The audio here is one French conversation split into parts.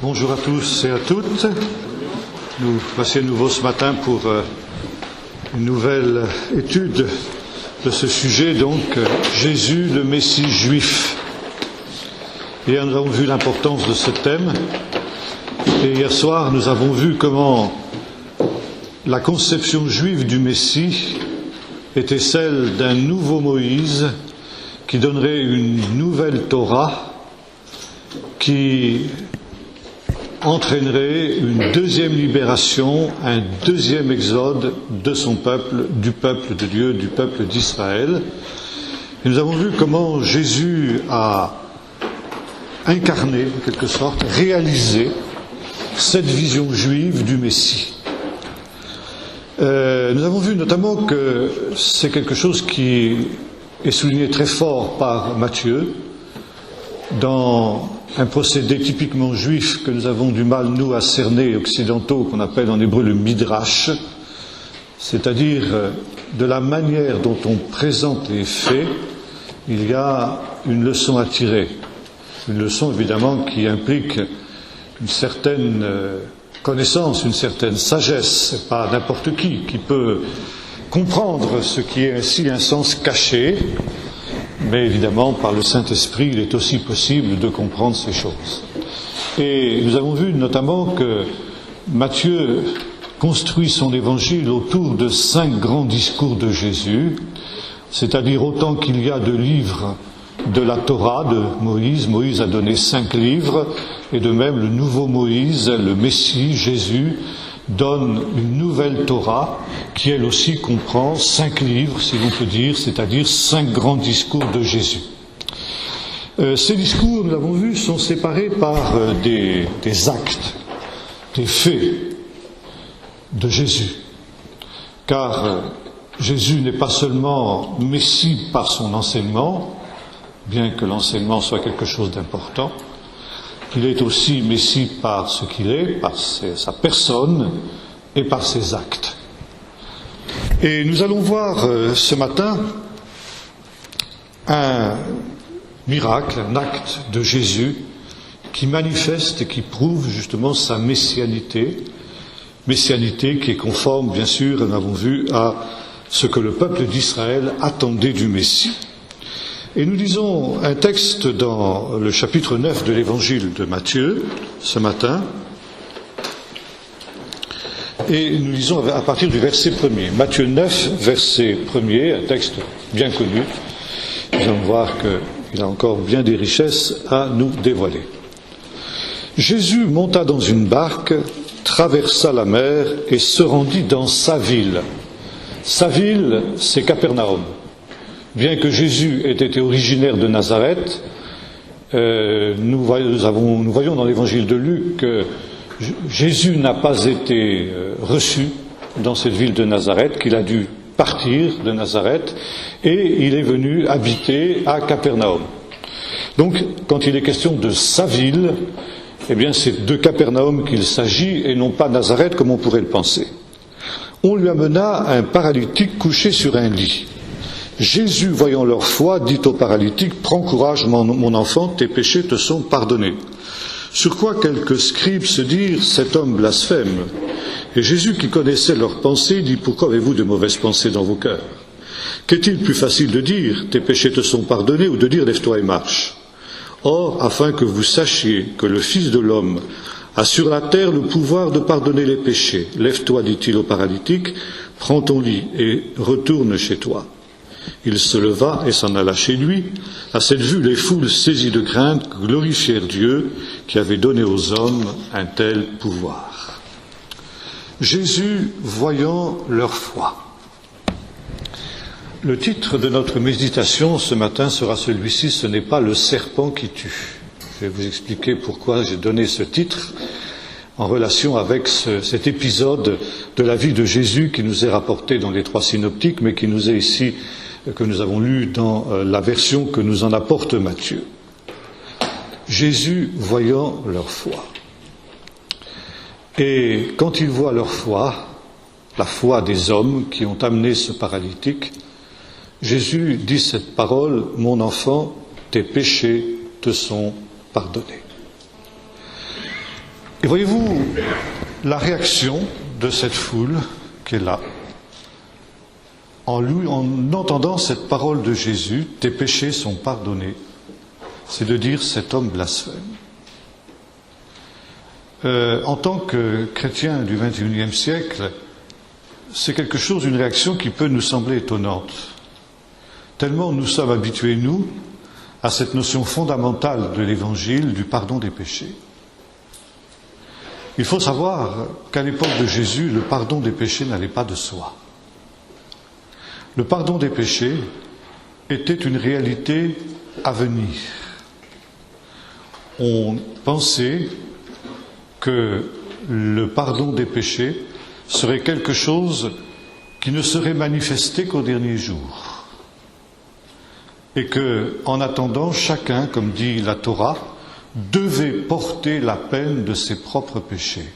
Bonjour à tous et à toutes. Nous voici à nouveau ce matin pour une nouvelle étude de ce sujet, donc Jésus, le Messie juif. Hier, nous avons vu l'importance de ce thème et hier soir, nous avons vu comment la conception juive du Messie était celle d'un nouveau Moïse qui donnerait une nouvelle Torah qui entraînerait une deuxième libération, un deuxième exode de son peuple, du peuple de Dieu, du peuple d'Israël. Et nous avons vu comment Jésus a incarné, en quelque sorte, réalisé cette vision juive du Messie. Nous avons vu notamment que c'est quelque chose qui est souligné très fort par Matthieu dans un procédé typiquement juif que nous avons du mal, nous, à cerner, occidentaux, qu'on appelle en hébreu le midrash, c'est-à-dire de la manière dont on présente les faits, il y a une leçon à tirer. Une leçon, évidemment, qui implique une certaine connaissance, une certaine sagesse. C'est pas n'importe qui peut comprendre ce qui est ainsi un sens caché, mais évidemment, par le Saint-Esprit, il est aussi possible de comprendre ces choses. Et nous avons vu notamment que Matthieu construit son évangile autour de 5 grands discours de Jésus, c'est-à-dire autant qu'il y a de livres de la Torah de Moïse. Moïse a donné 5 livres, et de même le nouveau Moïse, le Messie, Jésus, donne une nouvelle Torah qui elle aussi comprend 5 livres, si l'on peut dire, c'est-à-dire 5 grands discours de Jésus. Ces discours, nous l'avons vu, sont séparés par des actes, des faits de Jésus. Car Jésus n'est pas seulement Messie par son enseignement, bien que l'enseignement soit quelque chose d'important, il est aussi Messie par ce qu'il est, par sa personne et par ses actes. Et nous allons voir ce matin un miracle, un acte de Jésus qui manifeste et qui prouve justement sa messianité qui est conforme, bien sûr, nous l'avons vu, à ce que le peuple d'Israël attendait du Messie. Et nous lisons un texte dans le chapitre 9 de l'évangile de Matthieu, ce matin, et nous lisons à partir du verset 1er. Matthieu 9, verset 1er, un texte bien connu. Nous allons voir qu'il a encore bien des richesses à nous dévoiler. Jésus monta dans une barque, traversa la mer et se rendit dans sa ville. Sa ville, c'est Capernaum. Bien que Jésus ait été originaire de Nazareth, nous voyons dans l'évangile de Luc que Jésus n'a pas été reçu dans cette ville de Nazareth, qu'il a dû partir de Nazareth, et il est venu habiter à Capernaum. Donc, quand il est question de sa ville, eh bien c'est de Capernaum qu'il s'agit, et non pas Nazareth comme on pourrait le penser. On lui amena un paralytique couché sur un lit. Jésus, voyant leur foi, dit au paralytique, « Prends courage, mon enfant, tes péchés te sont pardonnés. » Sur quoi quelques scribes se dirent, « Cet homme blasphème. » Et Jésus, qui connaissait leurs pensées, dit, « Pourquoi avez-vous de mauvaises pensées dans vos cœurs? Qu'est-il plus facile de dire, tes péchés te sont pardonnés, ou de dire, lève-toi et marche? Or, afin que vous sachiez que le Fils de l'homme a sur la terre le pouvoir de pardonner les péchés, lève-toi, dit-il au paralytique, prends ton lit et retourne chez toi. » Il se leva et s'en alla chez lui. À cette vue, les foules, saisies de crainte, glorifièrent Dieu qui avait donné aux hommes un tel pouvoir. Jésus voyant leur foi. Le titre de notre méditation ce matin sera celui-ci, ce n'est pas le serpent qui tue. Je vais vous expliquer pourquoi j'ai donné ce titre en relation avec cet épisode de la vie de Jésus qui nous est rapporté dans les 3 synoptiques, mais qui nous est ici, que nous avons lu dans la version que nous en apporte Matthieu. Jésus voyant leur foi. Et quand il voit leur foi, la foi des hommes qui ont amené ce paralytique, Jésus dit cette parole, « Mon enfant, tes péchés te sont pardonnés. » Et voyez-vous la réaction de cette foule qui est là, en entendant cette parole de Jésus, « Tes péchés sont pardonnés », c'est de dire « cet homme blasphème ». En tant que chrétien du XXIe siècle, c'est quelque chose, une réaction qui peut nous sembler étonnante. Tellement nous sommes habitués, nous, à cette notion fondamentale de l'Évangile du pardon des péchés. Il faut savoir qu'à l'époque de Jésus, le pardon des péchés n'allait pas de soi. Le pardon des péchés était une réalité à venir. On pensait que le pardon des péchés serait quelque chose qui ne serait manifesté qu'au dernier jour. Et que, en attendant, chacun, comme dit la Torah, devait porter la peine de ses propres péchés.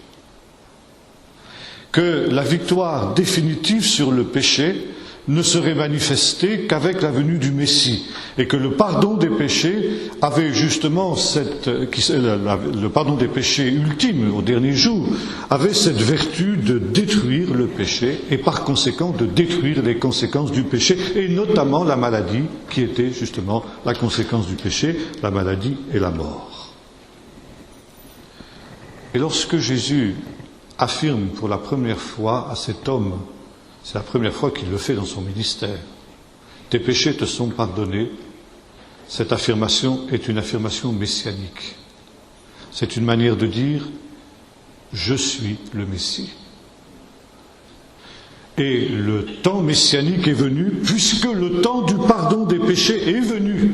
Que la victoire définitive sur le péché ne serait manifestée qu'avec la venue du Messie, et que le pardon des péchés avait justement le pardon des péchés ultime au dernier jour avait cette vertu de détruire le péché et par conséquent de détruire les conséquences du péché, et notamment la maladie qui était justement la conséquence du péché, la maladie et la mort. Et lorsque Jésus affirme pour la première fois à cet homme, c'est la première fois qu'il le fait dans son ministère, « Tes péchés te sont pardonnés », cette affirmation est une affirmation messianique. C'est une manière de dire « Je suis le Messie ». Et le temps messianique est venu puisque le temps du pardon des péchés est venu.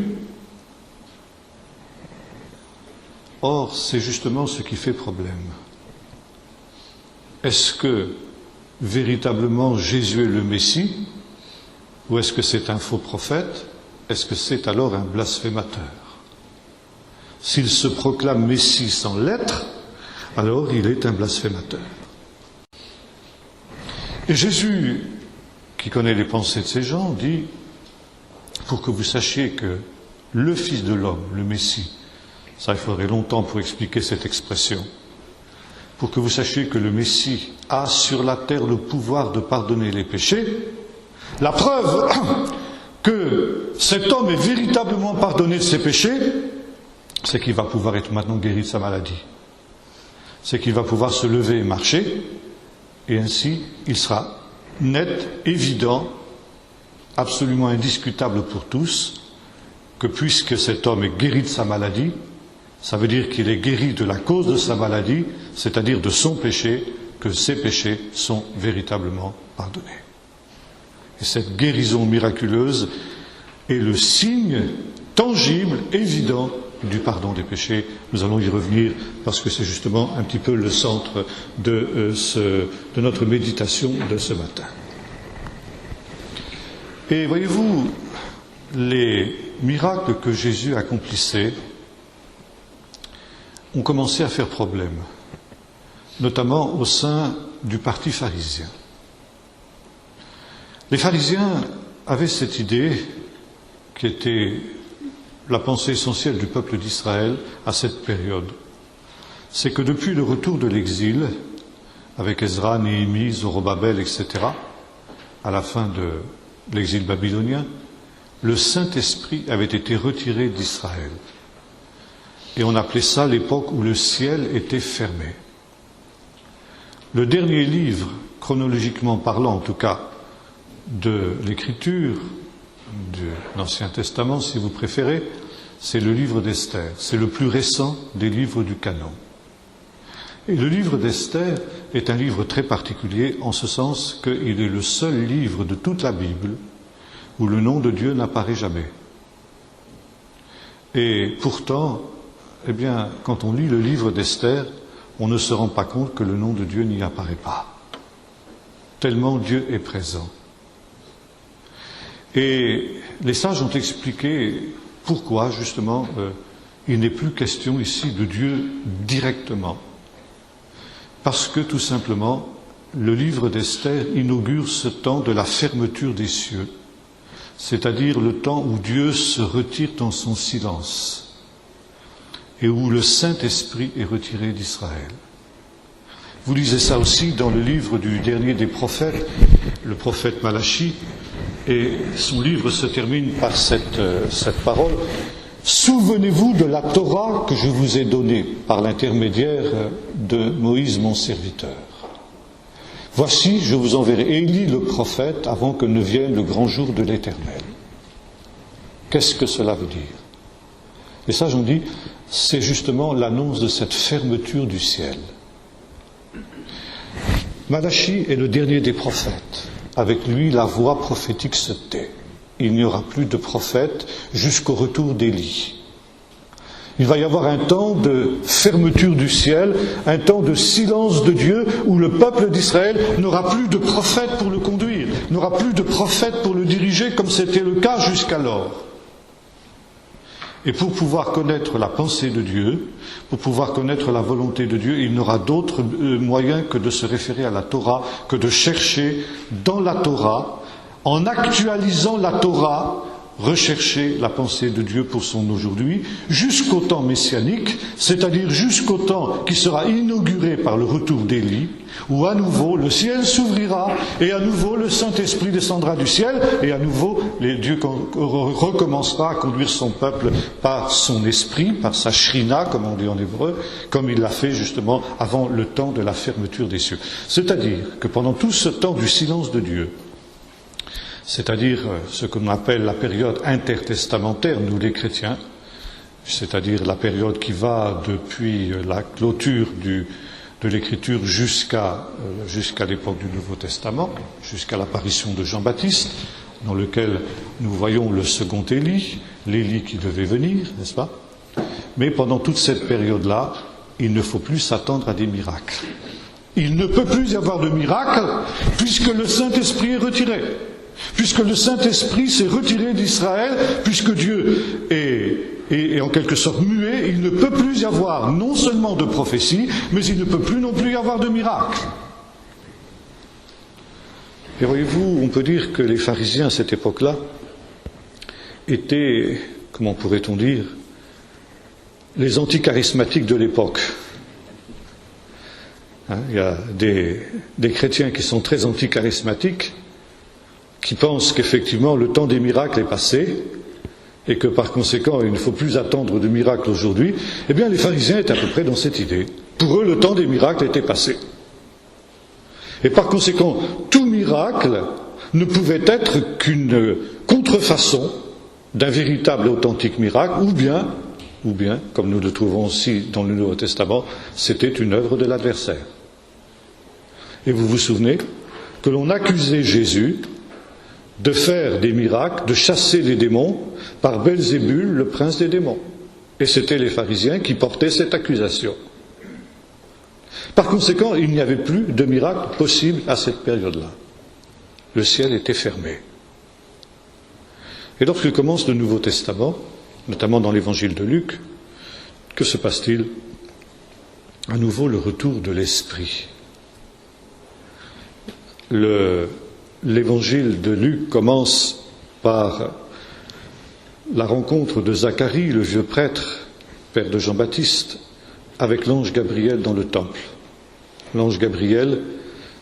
Or, c'est justement ce qui fait problème. Est-ce que véritablement Jésus est le Messie, ou est-ce que c'est un faux prophète? Est-ce que c'est alors un blasphémateur? S'il se proclame Messie sans l'être, alors il est un blasphémateur. Et Jésus, qui connaît les pensées de ces gens, dit, pour que vous sachiez que le Fils de l'homme, le Messie, ça il faudrait longtemps pour expliquer cette expression, pour que vous sachiez que le Messie a sur la terre le pouvoir de pardonner les péchés, la preuve que cet homme est véritablement pardonné de ses péchés, c'est qu'il va pouvoir être maintenant guéri de sa maladie. C'est qu'il va pouvoir se lever et marcher, et ainsi il sera net, évident, absolument indiscutable pour tous, que puisque cet homme est guéri de sa maladie, ça veut dire qu'il est guéri de la cause de sa maladie, c'est-à-dire de son péché, que ses péchés sont véritablement pardonnés. Et cette guérison miraculeuse est le signe tangible, évident, du pardon des péchés. Nous allons y revenir parce que c'est justement un petit peu le centre de notre méditation de ce matin. Et voyez-vous, les miracles que Jésus accomplissait ont commencé à faire problème, notamment au sein du parti pharisien. Les pharisiens avaient cette idée, qui était la pensée essentielle du peuple d'Israël à cette période, c'est que depuis le retour de l'exil, avec Ezra, Néhémie, Zorobabel, etc., à la fin de l'exil babylonien, le Saint-Esprit avait été retiré d'Israël. Et on appelait ça l'époque où le ciel était fermé. Le dernier livre, chronologiquement parlant en tout cas, de l'écriture, de l'Ancien Testament si vous préférez, c'est le livre d'Esther. C'est le plus récent des livres du canon. Et le livre d'Esther est un livre très particulier en ce sens qu'il est le seul livre de toute la Bible où le nom de Dieu n'apparaît jamais. Et pourtant, eh bien, quand on lit le livre d'Esther, on ne se rend pas compte que le nom de Dieu n'y apparaît pas. Tellement Dieu est présent. Et les sages ont expliqué pourquoi, justement, il n'est plus question ici de Dieu directement. Parce que, tout simplement, le livre d'Esther inaugure ce temps de la fermeture des cieux, c'est-à-dire le temps où Dieu se retire dans son silence et où le Saint-Esprit est retiré d'Israël. Vous lisez ça aussi dans le livre du dernier des prophètes, le prophète Malachie, et son livre se termine par cette parole. Souvenez-vous de la Torah que je vous ai donnée par l'intermédiaire de Moïse mon serviteur. Voici, je vous enverrai Élie le prophète avant que ne vienne le grand jour de l'Éternel. Qu'est-ce que cela veut dire? Les sages ont dit, c'est justement l'annonce de cette fermeture du ciel. Malachie est le dernier des prophètes. Avec lui, la voix prophétique se tait. Il n'y aura plus de prophètes jusqu'au retour d'Élie. Il va y avoir un temps de fermeture du ciel, un temps de silence de Dieu, où le peuple d'Israël n'aura plus de prophète pour le conduire, n'aura plus de prophète pour le diriger, comme c'était le cas jusqu'alors. Et pour pouvoir connaître la pensée de Dieu, pour pouvoir connaître la volonté de Dieu, il n'aura d'autre moyen que de se référer à la Torah, que de chercher dans la Torah, en actualisant la Torah, rechercher la pensée de Dieu pour son aujourd'hui, jusqu'au temps messianique, c'est-à-dire jusqu'au temps qui sera inauguré par le retour d'Élie, où à nouveau le ciel s'ouvrira, et à nouveau le Saint-Esprit descendra du ciel, et à nouveau Dieu recommencera à conduire son peuple par son esprit, par sa shrina, comme on dit en hébreu, comme il l'a fait justement avant le temps de la fermeture des cieux. C'est-à-dire que pendant tout ce temps du silence de Dieu, c'est-à-dire ce qu'on appelle la période intertestamentaire, nous les chrétiens, c'est-à-dire la période qui va depuis la clôture de l'Écriture jusqu'à l'époque du Nouveau Testament, jusqu'à l'apparition de Jean-Baptiste, dans lequel nous voyons le second Élie, l'Élie qui devait venir, n'est-ce pas? Mais pendant toute cette période-là, il ne faut plus s'attendre à des miracles. Il ne peut plus y avoir de miracles puisque le Saint-Esprit est retiré. Puisque le Saint-Esprit s'est retiré d'Israël, puisque Dieu est en quelque sorte muet, il ne peut plus y avoir non seulement de prophétie, mais il ne peut plus non plus y avoir de miracles. Et voyez-vous, on peut dire que les pharisiens à cette époque-là étaient, comment pourrait-on dire, les anticharismatiques de l'époque. Il y a des chrétiens qui sont très anticharismatiques, qui pensent qu'effectivement le temps des miracles est passé et que par conséquent il ne faut plus attendre de miracles aujourd'hui, eh bien les pharisiens étaient à peu près dans cette idée. Pour eux, le temps des miracles était passé. Et par conséquent, tout miracle ne pouvait être qu'une contrefaçon d'un véritable et authentique miracle, ou bien, comme nous le trouvons aussi dans le Nouveau Testament, c'était une œuvre de l'adversaire. Et vous vous souvenez que l'on accusait Jésus de faire des miracles, de chasser les démons par Belzébul, le prince des démons. Et c'était les pharisiens qui portaient cette accusation. Par conséquent, il n'y avait plus de miracles possibles à cette période-là. Le ciel était fermé. Et lorsque commence le Nouveau Testament, notamment dans l'évangile de Luc, que se passe-t-il? À nouveau le retour de l'Esprit. L'évangile de Luc commence par la rencontre de Zacharie, le vieux prêtre, père de Jean-Baptiste, avec l'ange Gabriel dans le temple. L'ange Gabriel,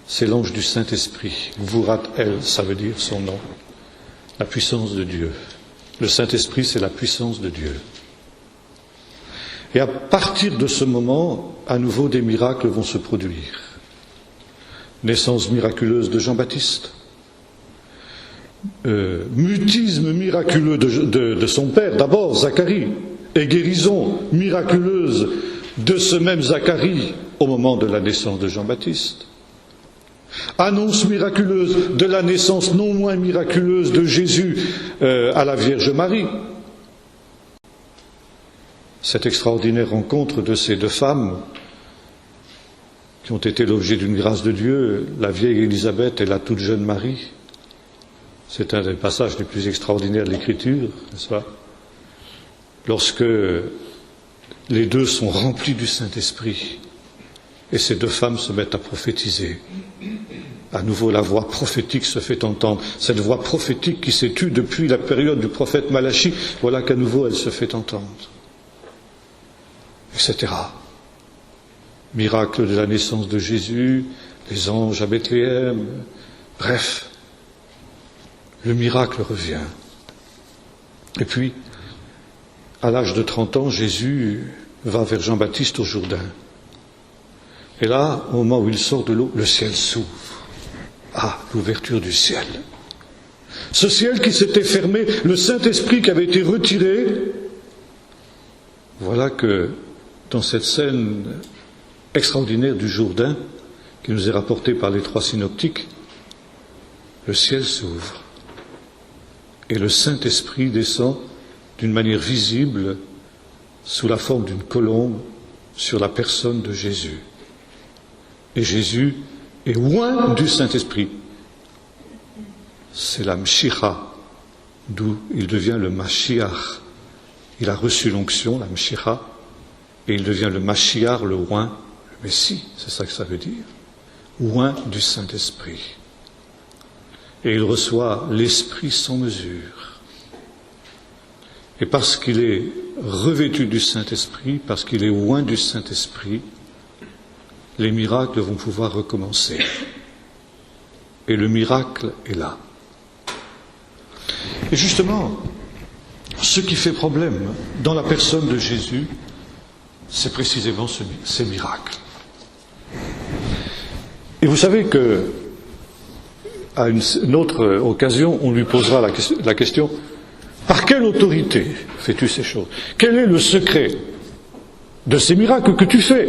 c'est l'ange du Saint-Esprit. Vurat-El, ça veut dire son nom. La puissance de Dieu. Le Saint-Esprit, c'est la puissance de Dieu. Et à partir de ce moment, à nouveau, des miracles vont se produire. Naissance miraculeuse de Jean-Baptiste. Mutisme miraculeux de son père, d'abord Zacharie, et guérison miraculeuse de ce même Zacharie au moment de la naissance de Jean-Baptiste. Annonce miraculeuse de la naissance non moins miraculeuse de Jésus à la Vierge Marie. Cette extraordinaire rencontre de ces deux femmes qui ont été l'objet d'une grâce de Dieu, la vieille Élisabeth et la toute jeune Marie. C'est un des passages les plus extraordinaires de l'Écriture, n'est-ce pas? Lorsque les deux sont remplis du Saint-Esprit et ces deux femmes se mettent à prophétiser. À nouveau, la voix prophétique se fait entendre. Cette voix prophétique qui s'est tue depuis la période du prophète Malachie, voilà qu'à nouveau elle se fait entendre. Etc. miracle de la naissance de Jésus, les anges à Bethléem, bref, le miracle revient. Et puis, à l'âge de 30 ans, Jésus va vers Jean-Baptiste au Jourdain. Et là, au moment où il sort de l'eau, le ciel s'ouvre. Ah, l'ouverture du ciel. Ce ciel qui s'était fermé, le Saint-Esprit qui avait été retiré. Voilà que dans cette scène extraordinaire du Jourdain, qui nous est rapportée par les 3 synoptiques, le ciel s'ouvre et le Saint-Esprit descend d'une manière visible sous la forme d'une colombe sur la personne de Jésus. Et Jésus est loin du Saint-Esprit. C'est la Mshicha, d'où il devient le Mashiach. Il a reçu l'onction, la Mshicha, et il devient le Mashiach, le oint, le Messie, c'est ça que ça veut dire. Oint du Saint-Esprit. Et il reçoit l'Esprit sans mesure. Et parce qu'il est revêtu du Saint-Esprit, parce qu'il est oint du Saint-Esprit, les miracles vont pouvoir recommencer. Et le miracle est là. Et justement, ce qui fait problème dans la personne de Jésus, c'est précisément ces miracles. Et vous savez que, à une autre occasion, on lui posera la question, par quelle autorité fais-tu ces choses? Quel est le secret de ces miracles que tu fais?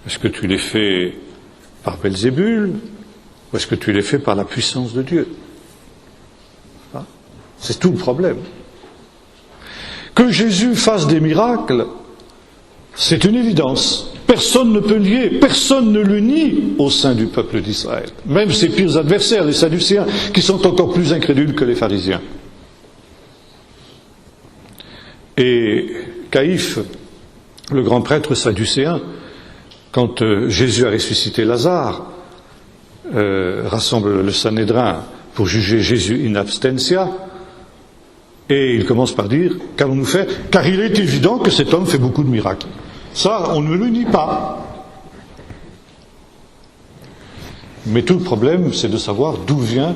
Est-ce que tu les fais par Belzébul ou est-ce que tu les fais par la puissance de Dieu? C'est tout le problème. Que Jésus fasse des miracles, c'est une évidence. Personne ne peut nier, personne ne le nie au sein du peuple d'Israël. Même ses pires adversaires, les Sadducéens, qui sont encore plus incrédules que les pharisiens. Et Caïphe, le grand prêtre sadducéen, quand Jésus a ressuscité Lazare, rassemble le Sanhédrin pour juger Jésus in absentia, et il commence par dire, qu'allons-nous faire? Car il est évident que cet homme fait beaucoup de miracles. Ça, on ne le nie pas. Mais tout le problème, c'est de savoir d'où vient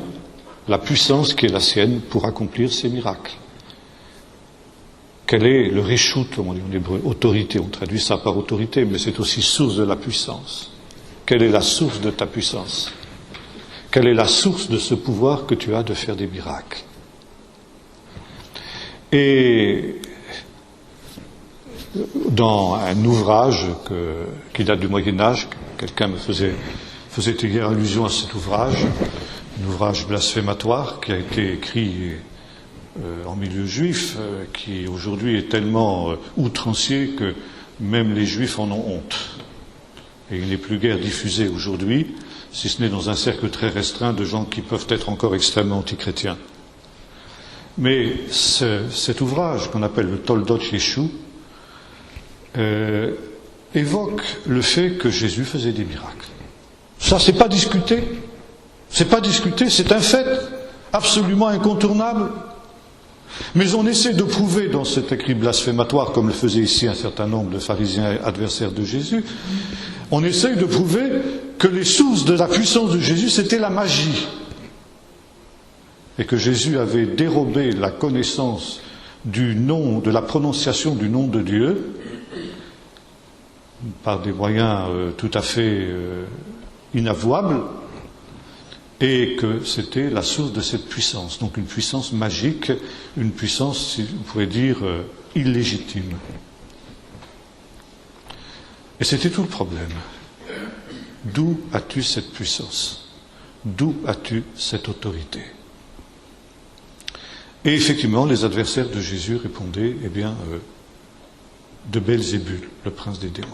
la puissance qui est la sienne pour accomplir ces miracles. Quel est le réchout, comme on dit en hébreu, autorité, on traduit ça par autorité, mais c'est aussi source de la puissance. Quelle est la source de ta puissance? Quelle est la source de ce pouvoir que tu as de faire des miracles? Et dans un ouvrage qui date du Moyen-Âge, quelqu'un me faisait hier allusion à cet ouvrage, un ouvrage blasphématoire qui a été écrit en milieu juif, qui aujourd'hui est tellement outrancier que même les juifs en ont honte. Et il n'est plus guère diffusé aujourd'hui, si ce n'est dans un cercle très restreint de gens qui peuvent être encore extrêmement antichrétiens. Mais cet ouvrage, qu'on appelle le Toldot Yeshu, évoque le fait que Jésus faisait des miracles. Ça, c'est pas discuté. C'est pas discuté, c'est un fait absolument incontournable. Mais on essaie de prouver dans cet écrit blasphématoire, comme le faisait ici un certain nombre de pharisiens adversaires de Jésus, on essaie de prouver que les sources de la puissance de Jésus, c'était la magie. Et que Jésus avait dérobé la connaissance du nom, de la prononciation du nom de Dieu, par des moyens tout à fait inavouables, et que c'était la source de cette puissance. Donc une puissance magique, une puissance, on pourrait dire, illégitime. Et c'était tout le problème. D'où as-tu cette puissance? D'où as-tu cette autorité? Et effectivement, les adversaires de Jésus répondaient, de Belzébul, le prince des démons.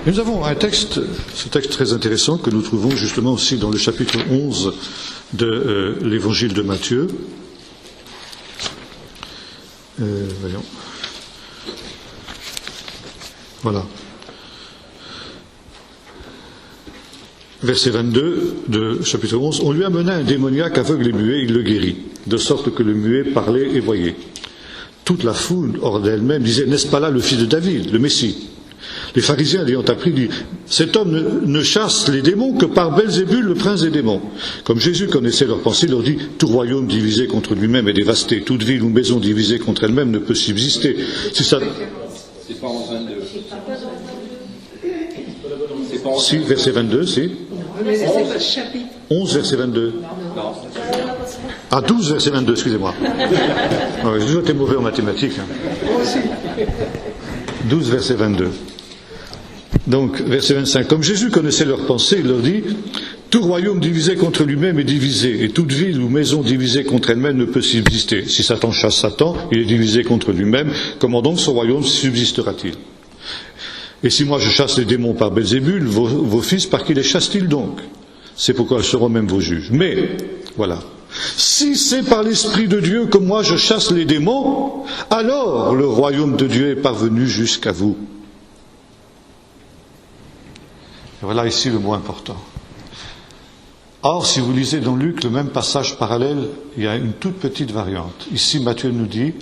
Et nous avons un texte, ce texte très intéressant que nous trouvons justement aussi dans le chapitre 11 de l'évangile de Matthieu. Voyons. Voilà. Verset 22 de chapitre 11. On lui amena un démoniaque aveugle et muet, il le guérit, de sorte que le muet parlait et voyait. toute la foule hors d'elle-même disait, n'est-ce pas là le fils de David, le Messie? Les pharisiens l'ayant appris disent, cet homme ne chasse les démons que par Belzébul, le prince des démons. Comme Jésus connaissait leurs pensées, il leur dit, tout royaume divisé contre lui-même est dévasté, toute ville ou maison divisée contre elle-même ne peut subsister. C'est ça. C'est pas en 22. Si, verset 22, si. 11, verset 22. Ah, 12, verset 22, excusez-moi. J'ai toujours été mauvais en mathématiques. 12, verset 22. Donc, verset 25. Comme Jésus connaissait leurs pensées, il leur dit, tout royaume divisé contre lui-même est divisé, et toute ville ou maison divisée contre elle-même ne peut subsister. Si Satan chasse Satan, il est divisé contre lui-même. Comment donc son royaume subsistera-t-il? Et si moi je chasse les démons par Belzébul, vos fils, par qui les chassent-ils donc? C'est pourquoi ils seront même vos juges. Mais, voilà. Si c'est par l'Esprit de Dieu que moi je chasse les démons, alors le royaume de Dieu est parvenu jusqu'à vous. Et voilà ici le mot important. Or, si vous lisez dans Luc le même passage parallèle, il y a une toute petite variante. Ici, Matthieu nous dit,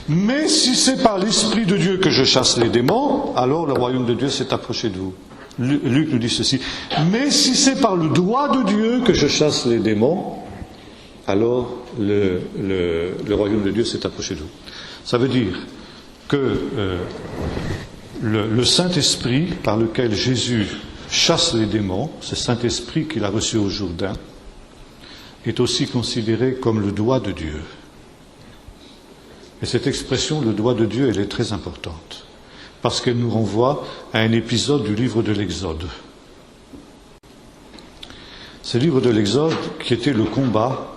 mais si c'est par l'Esprit de Dieu que je chasse les démons, alors le royaume de Dieu s'est approché de vous. Luc nous dit ceci, mais si c'est par le doigt de Dieu que je chasse les démons, alors le royaume de Dieu s'est approché de vous. Ça veut dire que le Saint-Esprit par lequel Jésus chasse les démons, ce Saint-Esprit qu'il a reçu au Jourdain, est aussi considéré comme le doigt de Dieu. Et cette expression, le doigt de Dieu, elle est très importante, parce qu'elle nous renvoie à un épisode du livre de l'Exode. C'est le livre de l'Exode qui était le combat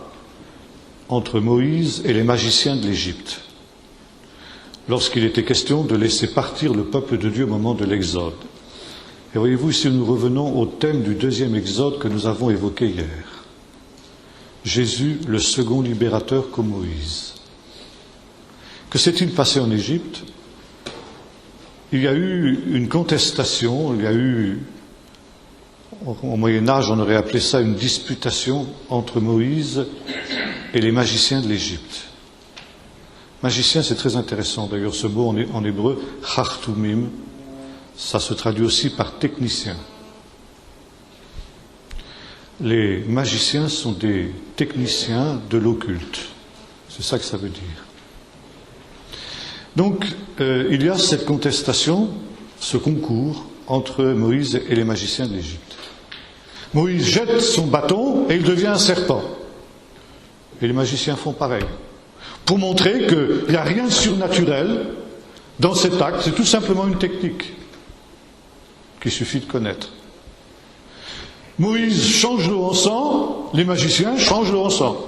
entre Moïse et les magiciens de l'Égypte, lorsqu'il était question de laisser partir le peuple de Dieu au moment de l'Exode. Et voyez-vous, ici nous revenons au thème du deuxième Exode que nous avons évoqué hier. Jésus, le second libérateur comme Moïse. Que s'est-il passé en Égypte? Il y a eu une contestation, il y a eu, au Moyen-Âge, on aurait appelé ça une disputation entre Moïse et les magiciens de l'Égypte. Magicien, c'est très intéressant. D'ailleurs, ce mot en hébreu, chartumim, ça se traduit aussi par technicien. Les magiciens sont des techniciens de l'occulte. C'est ça que ça veut dire. Donc, il y a cette contestation, ce concours entre Moïse et les magiciens de l'Égypte. Moïse jette son bâton et il devient un serpent. Et les magiciens font pareil. Pour montrer qu'il n'y a rien de surnaturel dans cet acte, c'est tout simplement une technique qu'il suffit de connaître. Moïse change l'eau en sang, les magiciens changent l'eau en sang.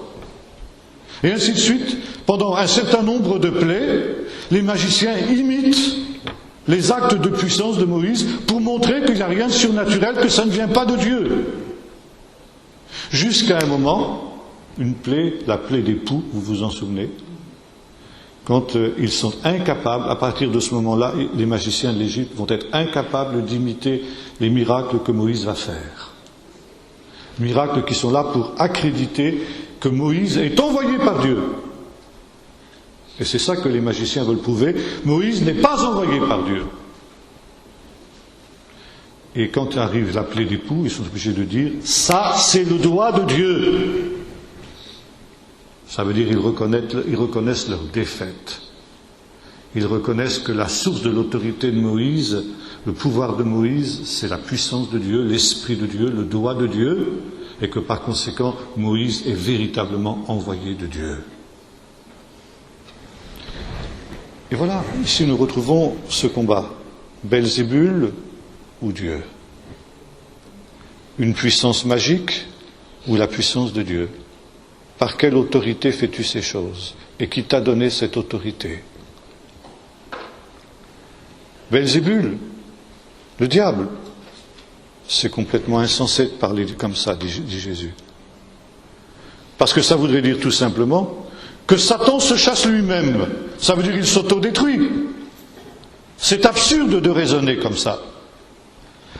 Et ainsi de suite, pendant un certain nombre de plaies, les magiciens imitent les actes de puissance de Moïse pour montrer qu'il n'y a rien de surnaturel, que ça ne vient pas de Dieu. Jusqu'à un moment, une plaie, la plaie des poux, vous vous en souvenez, quand ils sont incapables, à partir de ce moment-là, les magiciens de l'Égypte vont être incapables d'imiter les miracles que Moïse va faire. Miracles qui sont là pour accréditer que Moïse est envoyé par Dieu. Et c'est ça que les magiciens veulent prouver. Moïse n'est pas envoyé par Dieu. Et quand arrive la plaie des poux, ils sont obligés de dire « ça, c'est le doigt de Dieu ». Ça veut dire qu'ils reconnaissent leur défaite. Ils reconnaissent que la source de l'autorité de Moïse, le pouvoir de Moïse, c'est la puissance de Dieu, l'Esprit de Dieu, le doigt de Dieu, et que par conséquent, Moïse est véritablement envoyé de Dieu. Et voilà, ici nous retrouvons ce combat. Belzébul ou Dieu? Une puissance magique ou la puissance de Dieu? Par quelle autorité fais-tu ces choses? Et qui t'a donné cette autorité? Belzébul, le diable. C'est complètement insensé de parler comme ça, dit Jésus. Parce que ça voudrait dire tout simplement que Satan se chasse lui-même. Ça veut dire qu'il s'autodétruit. C'est absurde de raisonner comme ça.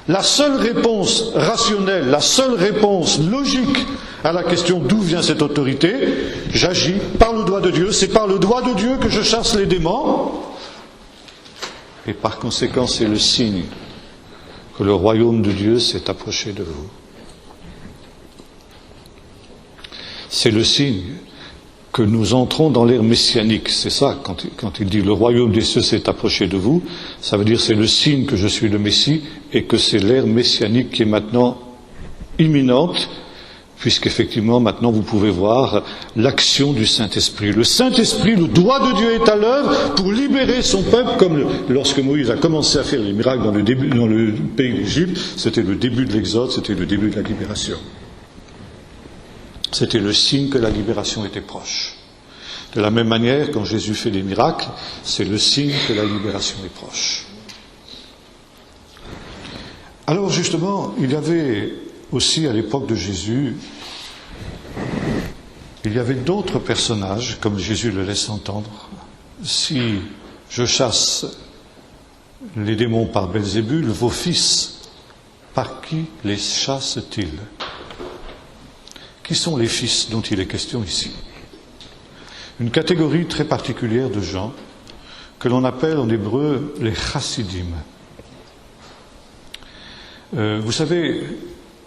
La seule réponse rationnelle, la seule réponse logique à la question d'où vient cette autorité, j'agis par le doigt de Dieu, c'est par le doigt de Dieu que je chasse les démons, et par conséquent c'est le signe que le royaume de Dieu s'est approché de vous. C'est le signe que nous entrons dans l'ère messianique. C'est ça, quand il dit le royaume des cieux s'est approché de vous, ça veut dire c'est le signe que je suis le Messie et que c'est l'ère messianique qui est maintenant imminente, puisqu'effectivement maintenant vous pouvez voir l'action du Saint-Esprit. Le Saint-Esprit, le doigt de Dieu est à l'œuvre pour libérer son peuple, comme lorsque Moïse a commencé à faire les miracles dans le pays d'Égypte, c'était le début de l'Exode, c'était le début de la libération. C'était le signe que la libération était proche. De la même manière, quand Jésus fait des miracles, c'est le signe que la libération est proche. Alors justement, il y avait aussi à l'époque de Jésus, il y avait d'autres personnages, comme Jésus le laisse entendre. Si je chasse les démons par Belzébul, vos fils, par qui les chassent-ils ? Qui sont les fils dont il est question ici ? Une catégorie très particulière de gens que l'on appelle en hébreu les chassidim. Vous savez,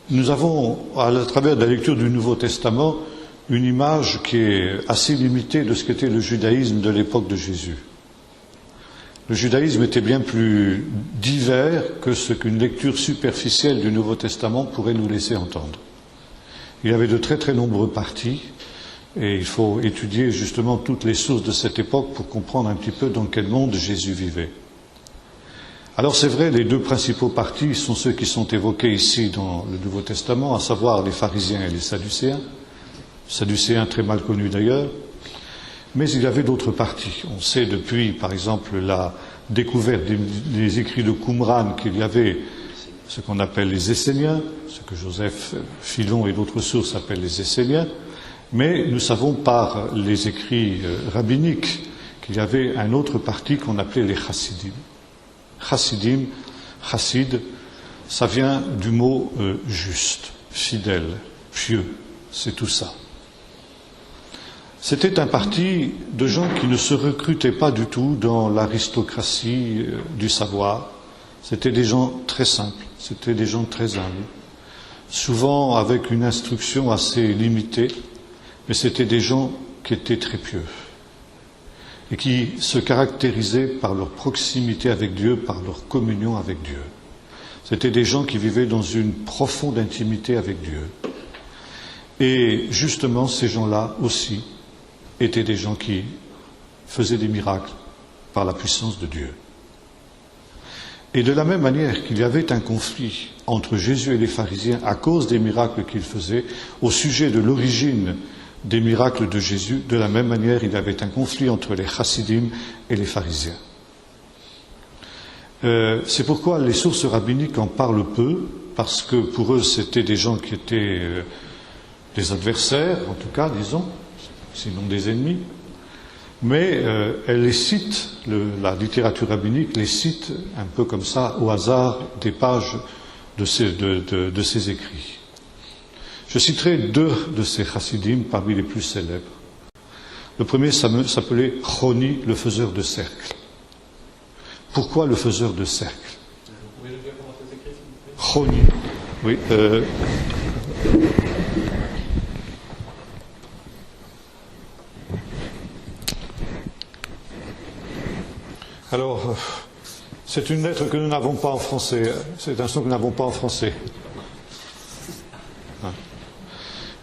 nous avons, à travers la lecture du Nouveau Testament, une image qui est assez limitée de ce qu'était le judaïsme de l'époque de Jésus. Le judaïsme était bien plus divers que ce qu'une lecture superficielle du Nouveau Testament pourrait nous laisser entendre. Il y avait de très très nombreux partis, et il faut étudier justement toutes les sources de cette époque pour comprendre un petit peu dans quel monde Jésus vivait. Alors c'est vrai, les deux principaux partis sont ceux qui sont évoqués ici dans le Nouveau Testament, à savoir les pharisiens et les sadducéens très mal connus d'ailleurs, mais il y avait d'autres partis. On sait depuis, par exemple, la découverte des écrits de Qumran qu'il y avait ce qu'on appelle les Esséniens, ce que Joseph Philon et d'autres sources appellent les Esséniens, mais nous savons par les écrits rabbiniques qu'il y avait un autre parti qu'on appelait les chassidim. Chassidim, chassid, ça vient du mot juste, fidèle, pieux, c'est tout ça. C'était un parti de gens qui ne se recrutaient pas du tout dans l'aristocratie du savoir. C'était des gens très simples, c'était des gens très humbles, souvent avec une instruction assez limitée, mais c'était des gens qui étaient très pieux et qui se caractérisaient par leur proximité avec Dieu, par leur communion avec Dieu. C'était des gens qui vivaient dans une profonde intimité avec Dieu. Et justement, ces gens-là aussi étaient des gens qui faisaient des miracles par la puissance de Dieu. Et de la même manière qu'il y avait un conflit entre Jésus et les pharisiens à cause des miracles qu'il faisait, au sujet de l'origine des miracles de Jésus, de la même manière il y avait un conflit entre les chassidim et les pharisiens. C'est pourquoi les sources rabbiniques en parlent peu, parce que pour eux c'était des gens qui étaient des adversaires, en tout cas, disons, sinon des ennemis. Mais elle les cite, la littérature rabbinique les cite un peu comme ça, au hasard des pages de ces écrits. Je citerai deux de ces chassidim parmi les plus célèbres. Le premier s'appelait Choni, le faiseur de cercles. Pourquoi le faiseur de cercles ? Vous pouvez nous dire comment ça s'écrit, s'il vous plaît ? Choni, oui. Alors, c'est une lettre que nous n'avons pas en français. C'est un son que nous n'avons pas en français.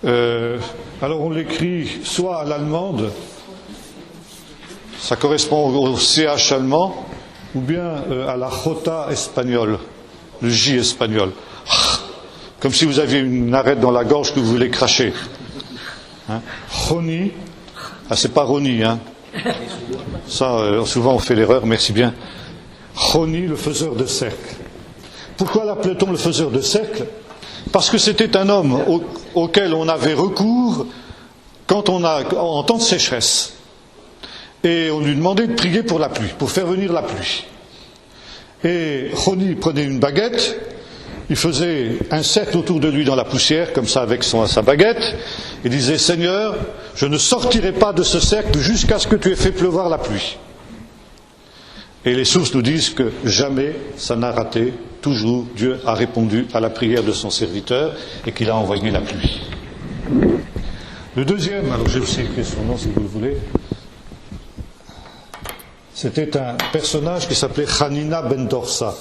Alors on l'écrit soit à l'allemande, ça correspond au CH allemand, ou bien à la J espagnole, le J espagnol. Comme si vous aviez une arête dans la gorge que vous voulez cracher. Roni, c'est pas Roni, hein. Ça, souvent on fait l'erreur, merci bien. Choni, le faiseur de cercles. Pourquoi l'appelait-on le faiseur de cercles ? Parce que c'était un homme auquel on avait recours en temps de sécheresse. Et on lui demandait de prier pour la pluie, pour faire venir la pluie. Et Choni prenait une baguette, il faisait un cercle autour de lui dans la poussière, comme ça avec sa baguette, et disait « Seigneur, je ne sortirai pas de ce cercle jusqu'à ce que tu aies fait pleuvoir la pluie. Et les sources nous disent que jamais ça n'a raté, toujours Dieu a répondu à la prière de son serviteur et qu'il a envoyé la pluie. Le deuxième, alors j'ai aussi écrit son nom si vous le voulez, c'était un personnage qui s'appelait Hanina ben Dorsa.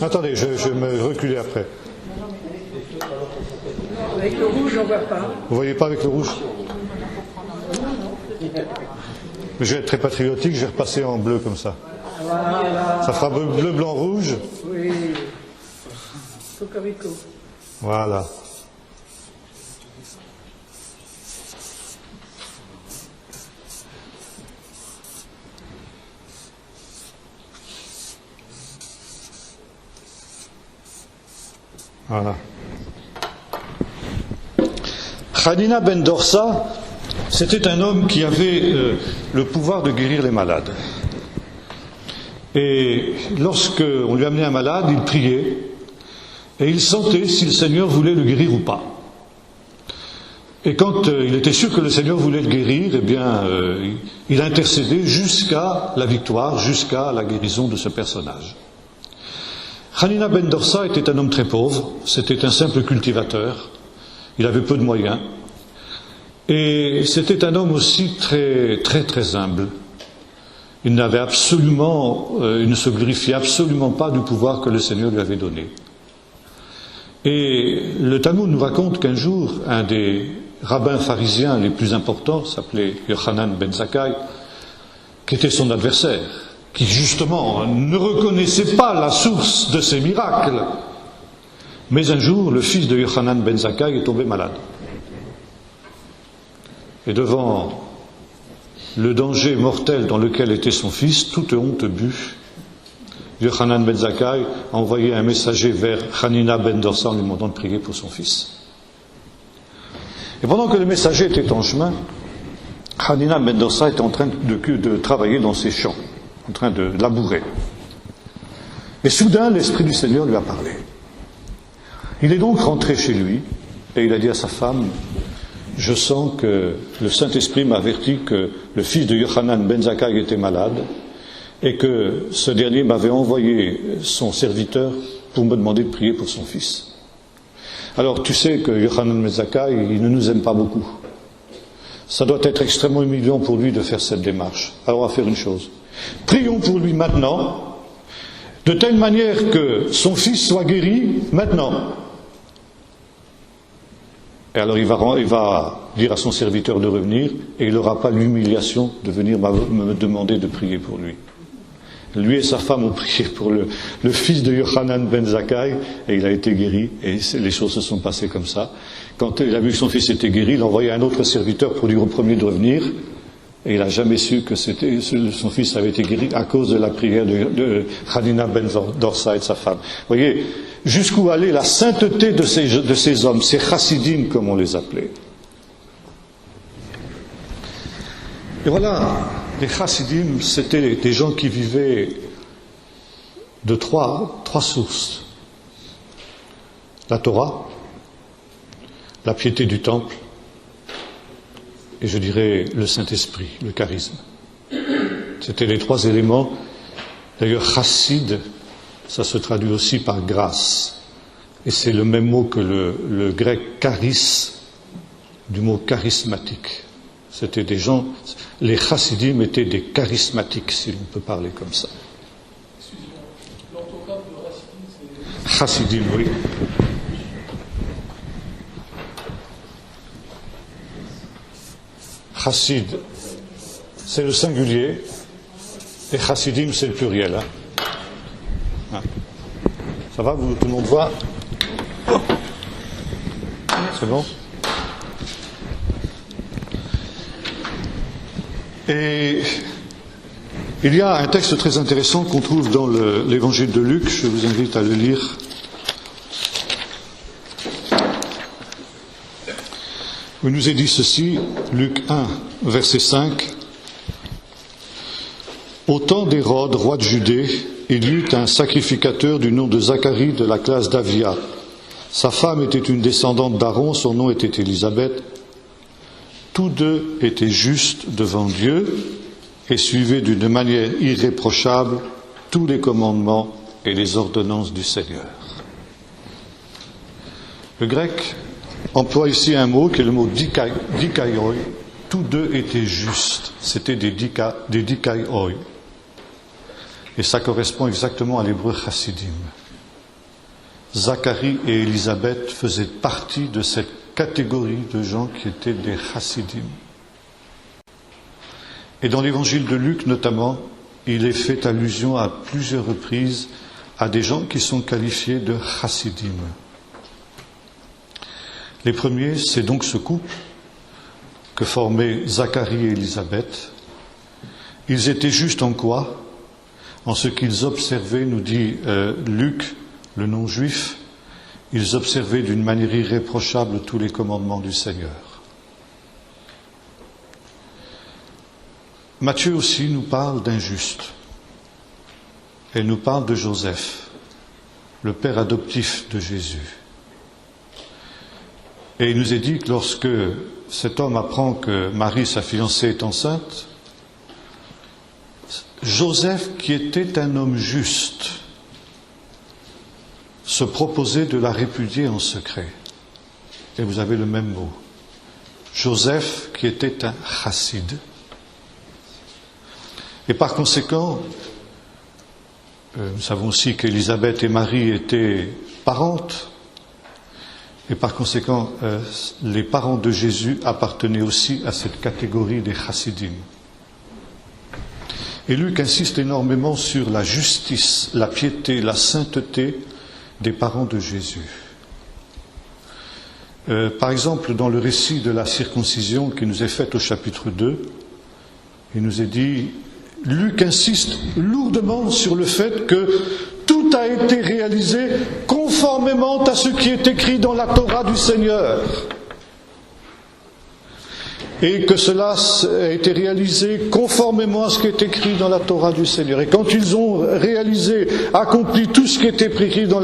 Attendez, je vais me reculer après. Avec le rouge, on ne voit pas. Vous voyez pas avec le rouge? Je vais être très patriotique, je vais repasser en bleu comme ça. Voilà. Ça fera bleu, blanc, rouge. Oui. Cocorico. Voilà. Voilà. Hanina ben Dorsa, c'était un homme qui avait le pouvoir de guérir les malades. Et lorsque on lui amenait un malade, il priait et il sentait si le Seigneur voulait le guérir ou pas. Et quand il était sûr que le Seigneur voulait le guérir, eh bien, il intercédait jusqu'à la victoire, jusqu'à la guérison de ce personnage. Hanina ben Dorsa était un homme très pauvre, c'était un simple cultivateur, il avait peu de moyens, et c'était un homme aussi très humble. Il n'avait absolument, il ne se glorifiait absolument pas du pouvoir que le Seigneur lui avait donné. Et le Talmud nous raconte qu'un jour, un des rabbins pharisiens les plus importants, s'appelait Yochanan ben Zakkai, qui était son adversaire, qui justement ne reconnaissait pas la source de ses miracles. Mais un jour, le fils de Yochanan ben Zakkai est tombé malade. Et devant le danger mortel dans lequel était son fils, toute honte but, Yochanan ben Zakkai a envoyé un messager vers Hanina ben Dorsa en lui demandant de prier pour son fils. Et pendant que le messager était en chemin, Hanina ben Dorsa était en train de travailler dans ses champs, en train de labourer. Et soudain, l'Esprit du Seigneur lui a parlé. Il est donc rentré chez lui et il a dit à sa femme, je sens que le Saint-Esprit m'a averti que le fils de Yochanan ben Zakkai était malade et que ce dernier m'avait envoyé son serviteur pour me demander de prier pour son fils. Alors tu sais que Yochanan ben Zakkai, il ne nous aime pas beaucoup. Ça doit être extrêmement humiliant pour lui de faire cette démarche. Alors on va faire une chose. Prions pour lui maintenant, de telle manière que son fils soit guéri maintenant. Et alors il va dire à son serviteur de revenir et il n'aura pas l'humiliation de venir me demander de prier pour lui. Lui et sa femme ont prié pour le fils de Yochanan ben Zakkai et il a été guéri et les choses se sont passées comme ça. Quand il a vu que son fils était guéri, il a envoyé un autre serviteur pour dire au premier de revenir et il n'a jamais su que son fils avait été guéri à cause de la prière de Hanina ben Dorsa et de sa femme. Vous voyez, jusqu'où allait la sainteté de ces hommes, ces chassidim comme on les appelait. Et voilà, les chassidim, c'était des gens qui vivaient de trois sources. La Torah, la piété du temple, et je dirais le Saint-Esprit, le charisme. C'était les trois éléments. D'ailleurs, chassid, ça se traduit aussi par grâce. Et c'est le même mot que le grec charis, du mot charismatique. C'était des gens, les chassidim étaient des charismatiques, si l'on peut parler comme ça. Excusez-moi, l'orthographe de chassidim, c'est... Chassidim, oui. Chassid, c'est le singulier, et chassidim, c'est le pluriel. Hein. Ça va, tout le monde voit? C'est bon? Et il y a un texte très intéressant qu'on trouve dans l'évangile de Luc, je vous invite à le lire. Il nous est dit ceci, Luc 1, verset 5. Au temps d'Hérode, roi de Judée, il y eut un sacrificateur du nom de Zacharie de la classe d'Avia. Sa femme était une descendante d'Aaron, son nom était Élisabeth. Tous deux étaient justes devant Dieu et suivaient d'une manière irréprochable tous les commandements et les ordonnances du Seigneur. Le grec emploie ici un mot qui est le mot dikaioi. Tous deux étaient justes. C'était des dikaioi. Et ça correspond exactement à l'hébreu chassidim. Zacharie et Élisabeth faisaient partie de cette catégorie de gens qui étaient des chassidim. Et dans l'évangile de Luc notamment, il est fait allusion à plusieurs reprises à des gens qui sont qualifiés de chassidim. Les premiers, c'est donc ce couple que formaient Zacharie et Élisabeth. Ils étaient justes en quoi? En ce qu'ils observaient, nous dit Luc, le non-juif, ils observaient d'une manière irréprochable tous les commandements du Seigneur. Matthieu aussi nous parle d'un juste. Elle nous parle de Joseph, le père adoptif de Jésus. Et il nous est dit que lorsque cet homme apprend que Marie, sa fiancée, est enceinte, Joseph, qui était un homme juste, se proposait de la répudier en secret. Et vous avez le même mot. Joseph, qui était un chassid. Et par conséquent, nous savons aussi qu'Élisabeth et Marie étaient parentes. Et par conséquent, les parents de Jésus appartenaient aussi à cette catégorie des chassidim. Et Luc insiste énormément sur la justice, la piété, la sainteté des parents de Jésus. Par exemple, dans le récit de la circoncision qui nous est faite au chapitre 2, il nous est dit, Luc insiste lourdement sur le fait que tout a été réalisé conformément à ce qui est écrit dans la Torah du Seigneur. Et que cela a été réalisé conformément à ce qui est écrit dans la Torah du Seigneur. Et quand ils ont réalisé, accompli tout ce qui était prescrit dans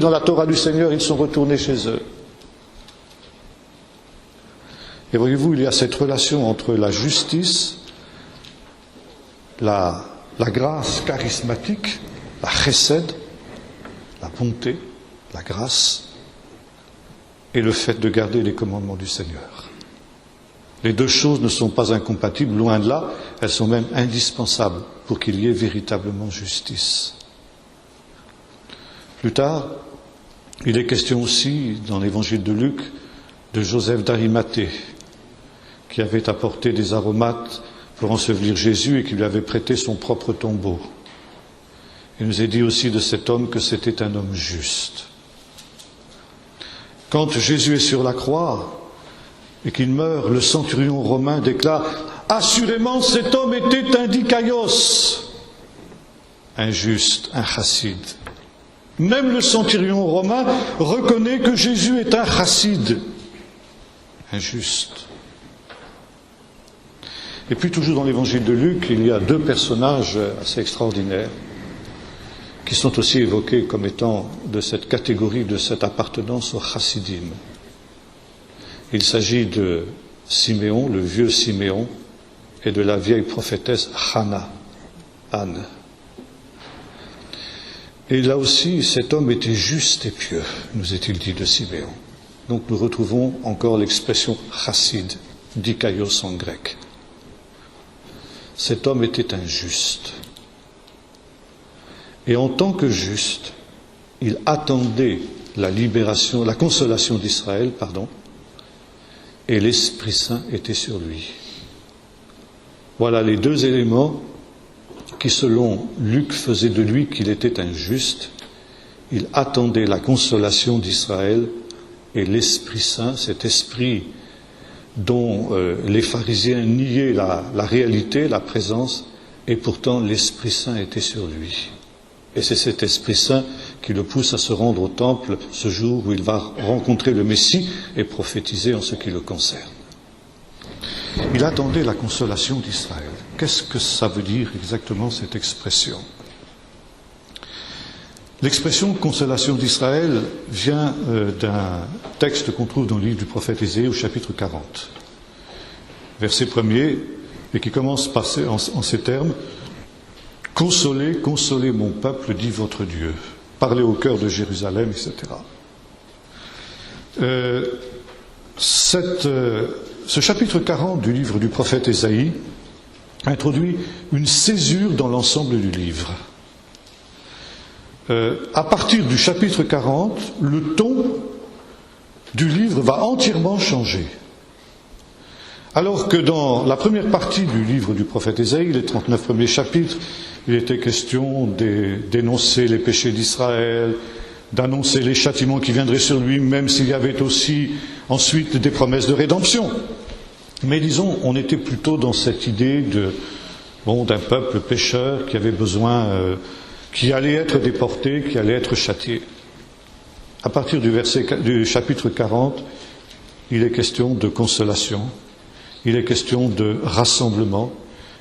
la Torah du Seigneur, ils sont retournés chez eux. Et voyez-vous, il y a cette relation entre la justice, la grâce charismatique, la chesed, la bonté, la grâce, et le fait de garder les commandements du Seigneur. Les deux choses ne sont pas incompatibles, loin de là, elles sont même indispensables pour qu'il y ait véritablement justice. Plus tard, il est question aussi, dans l'évangile de Luc, de Joseph d'Arimathée, qui avait apporté des aromates pour ensevelir Jésus et qui lui avait prêté son propre tombeau. Il nous est dit aussi de cet homme que c'était un homme juste. Quand Jésus est sur la croix et qu'il meurt, le centurion romain déclare « Assurément, cet homme était un dikaios », un juste, un chassid. Même le centurion romain reconnaît que Jésus est un chassid, un juste. Et puis toujours dans l'évangile de Luc, il y a deux personnages assez extraordinaires qui sont aussi évoqués comme étant de cette catégorie, de cette appartenance au chassidim. Il s'agit de Siméon, le vieux Siméon, et de la vieille prophétesse Hannah, Anne. Et là aussi, cet homme était juste et pieux, nous est-il dit de Siméon. Donc nous retrouvons encore l'expression chassid, dikaios en grec. Cet homme était un juste. Et en tant que juste, il attendait la libération, la consolation d'Israël, et l'Esprit Saint était sur lui. Voilà les deux éléments qui, selon Luc, faisaient de lui qu'il était un juste. Il attendait la consolation d'Israël et l'Esprit Saint, cet esprit dont les pharisiens niaient la réalité, la présence, et pourtant l'Esprit Saint était sur lui. Et c'est cet Esprit Saint qui le pousse à se rendre au temple ce jour où il va rencontrer le Messie et prophétiser en ce qui le concerne. Il attendait la consolation d'Israël. Qu'est-ce que ça veut dire exactement cette expression ? L'expression consolation d'Israël vient d'un texte qu'on trouve dans le livre du prophète Ésaïe au chapitre 40, verset 1er, et qui commence en ces termes. « Consolez, consolez mon peuple, dit votre Dieu. Parlez au cœur de Jérusalem, etc. » Ce chapitre 40 du livre du prophète Ésaïe introduit une césure dans l'ensemble du livre. À partir du chapitre 40, le ton du livre va entièrement changer. Alors que dans la première partie du livre du prophète Ésaïe, les 39 premiers chapitres, il était question d'énoncer les péchés d'Israël, d'annoncer les châtiments qui viendraient sur lui, même s'il y avait aussi ensuite des promesses de rédemption. Mais disons, on était plutôt dans cette idée d'un peuple pécheur qui avait besoin, qui allait être déporté, qui allait être châtié. À partir du chapitre 40, il est question de consolation, il est question de rassemblement,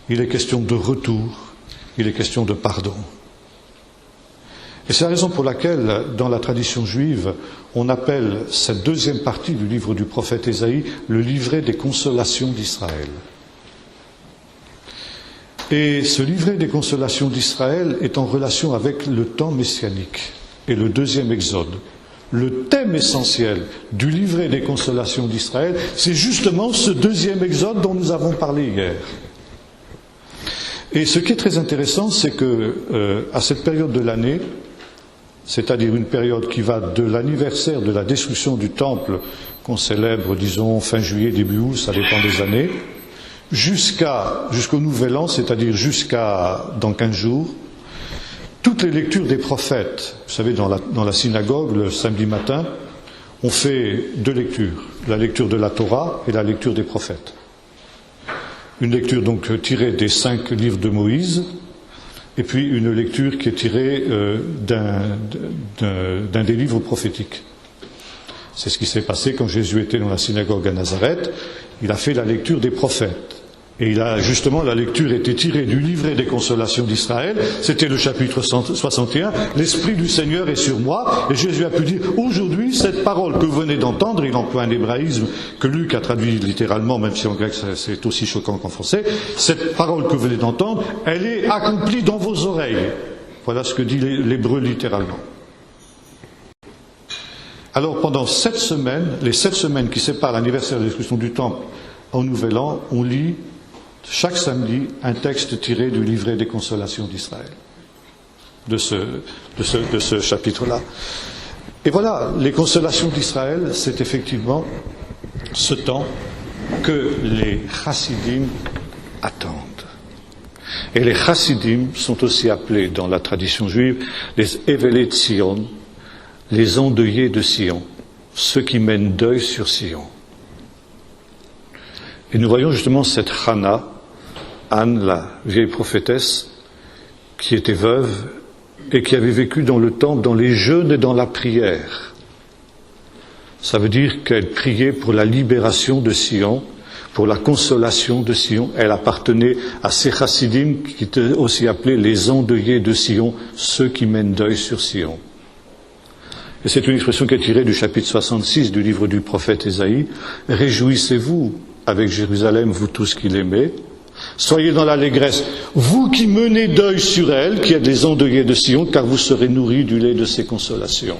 il est question de retour, il est question de pardon. Et c'est la raison pour laquelle, dans la tradition juive, on appelle cette deuxième partie du livre du prophète Ésaïe le livret des consolations d'Israël. Et ce livret des consolations d'Israël est en relation avec le temps messianique et le deuxième exode. Le thème essentiel du livret des consolations d'Israël, c'est justement ce deuxième exode dont nous avons parlé hier. Et ce qui est très intéressant, c'est que à cette période de l'année, c'est-à-dire une période qui va de l'anniversaire de la destruction du temple, qu'on célèbre, disons, fin juillet, début août, ça dépend des années, jusqu'au Nouvel An, c'est-à-dire jusqu'à dans 15 jours, toutes les lectures des prophètes, vous savez, dans la synagogue, le samedi matin, on fait deux lectures, la lecture de la Torah et la lecture des prophètes. Une lecture donc tirée des 5 livres de Moïse, et puis une lecture qui est tirée d'un des livres prophétiques. C'est ce qui s'est passé quand Jésus était dans la synagogue à Nazareth. Il a fait la lecture des prophètes. Et justement, la lecture était tirée du livret des consolations d'Israël. C'était le chapitre 61. L'Esprit du Seigneur est sur moi. Et Jésus a pu dire, aujourd'hui, cette parole que vous venez d'entendre, il emploie un hébraïsme que Luc a traduit littéralement, même si en grec c'est aussi choquant qu'en français. Cette parole que vous venez d'entendre, elle est accomplie dans vos oreilles. Voilà ce que dit l'hébreu littéralement. Alors, pendant 7 semaines, les 7 semaines qui séparent l'anniversaire de la destruction du temple au Nouvel An, on lit chaque samedi un texte tiré du livret des consolations d'Israël, de ce chapitre-là. Et voilà, les consolations d'Israël, c'est effectivement ce temps que les chassidim attendent. Et les chassidim sont aussi appelés dans la tradition juive les Evelei Tzion, les endeuillés de Sion, ceux qui mènent deuil sur Sion. Et nous voyons justement cette Hannah, Anne, la vieille prophétesse, qui était veuve et qui avait vécu dans le temple, dans les jeûnes et dans la prière. Ça veut dire qu'elle priait pour la libération de Sion, pour la consolation de Sion. Elle appartenait à ces chassidim qui étaient aussi appelés les endeuillés de Sion, ceux qui mènent deuil sur Sion. Et c'est une expression qui est tirée du chapitre 66 du livre du prophète Ésaïe. « Réjouissez-vous avec Jérusalem, vous tous qui l'aimez. Soyez dans l'allégresse, vous qui menez deuil sur elle, qui êtes les endeuillés de Sion, car vous serez nourris du lait de ses consolations. »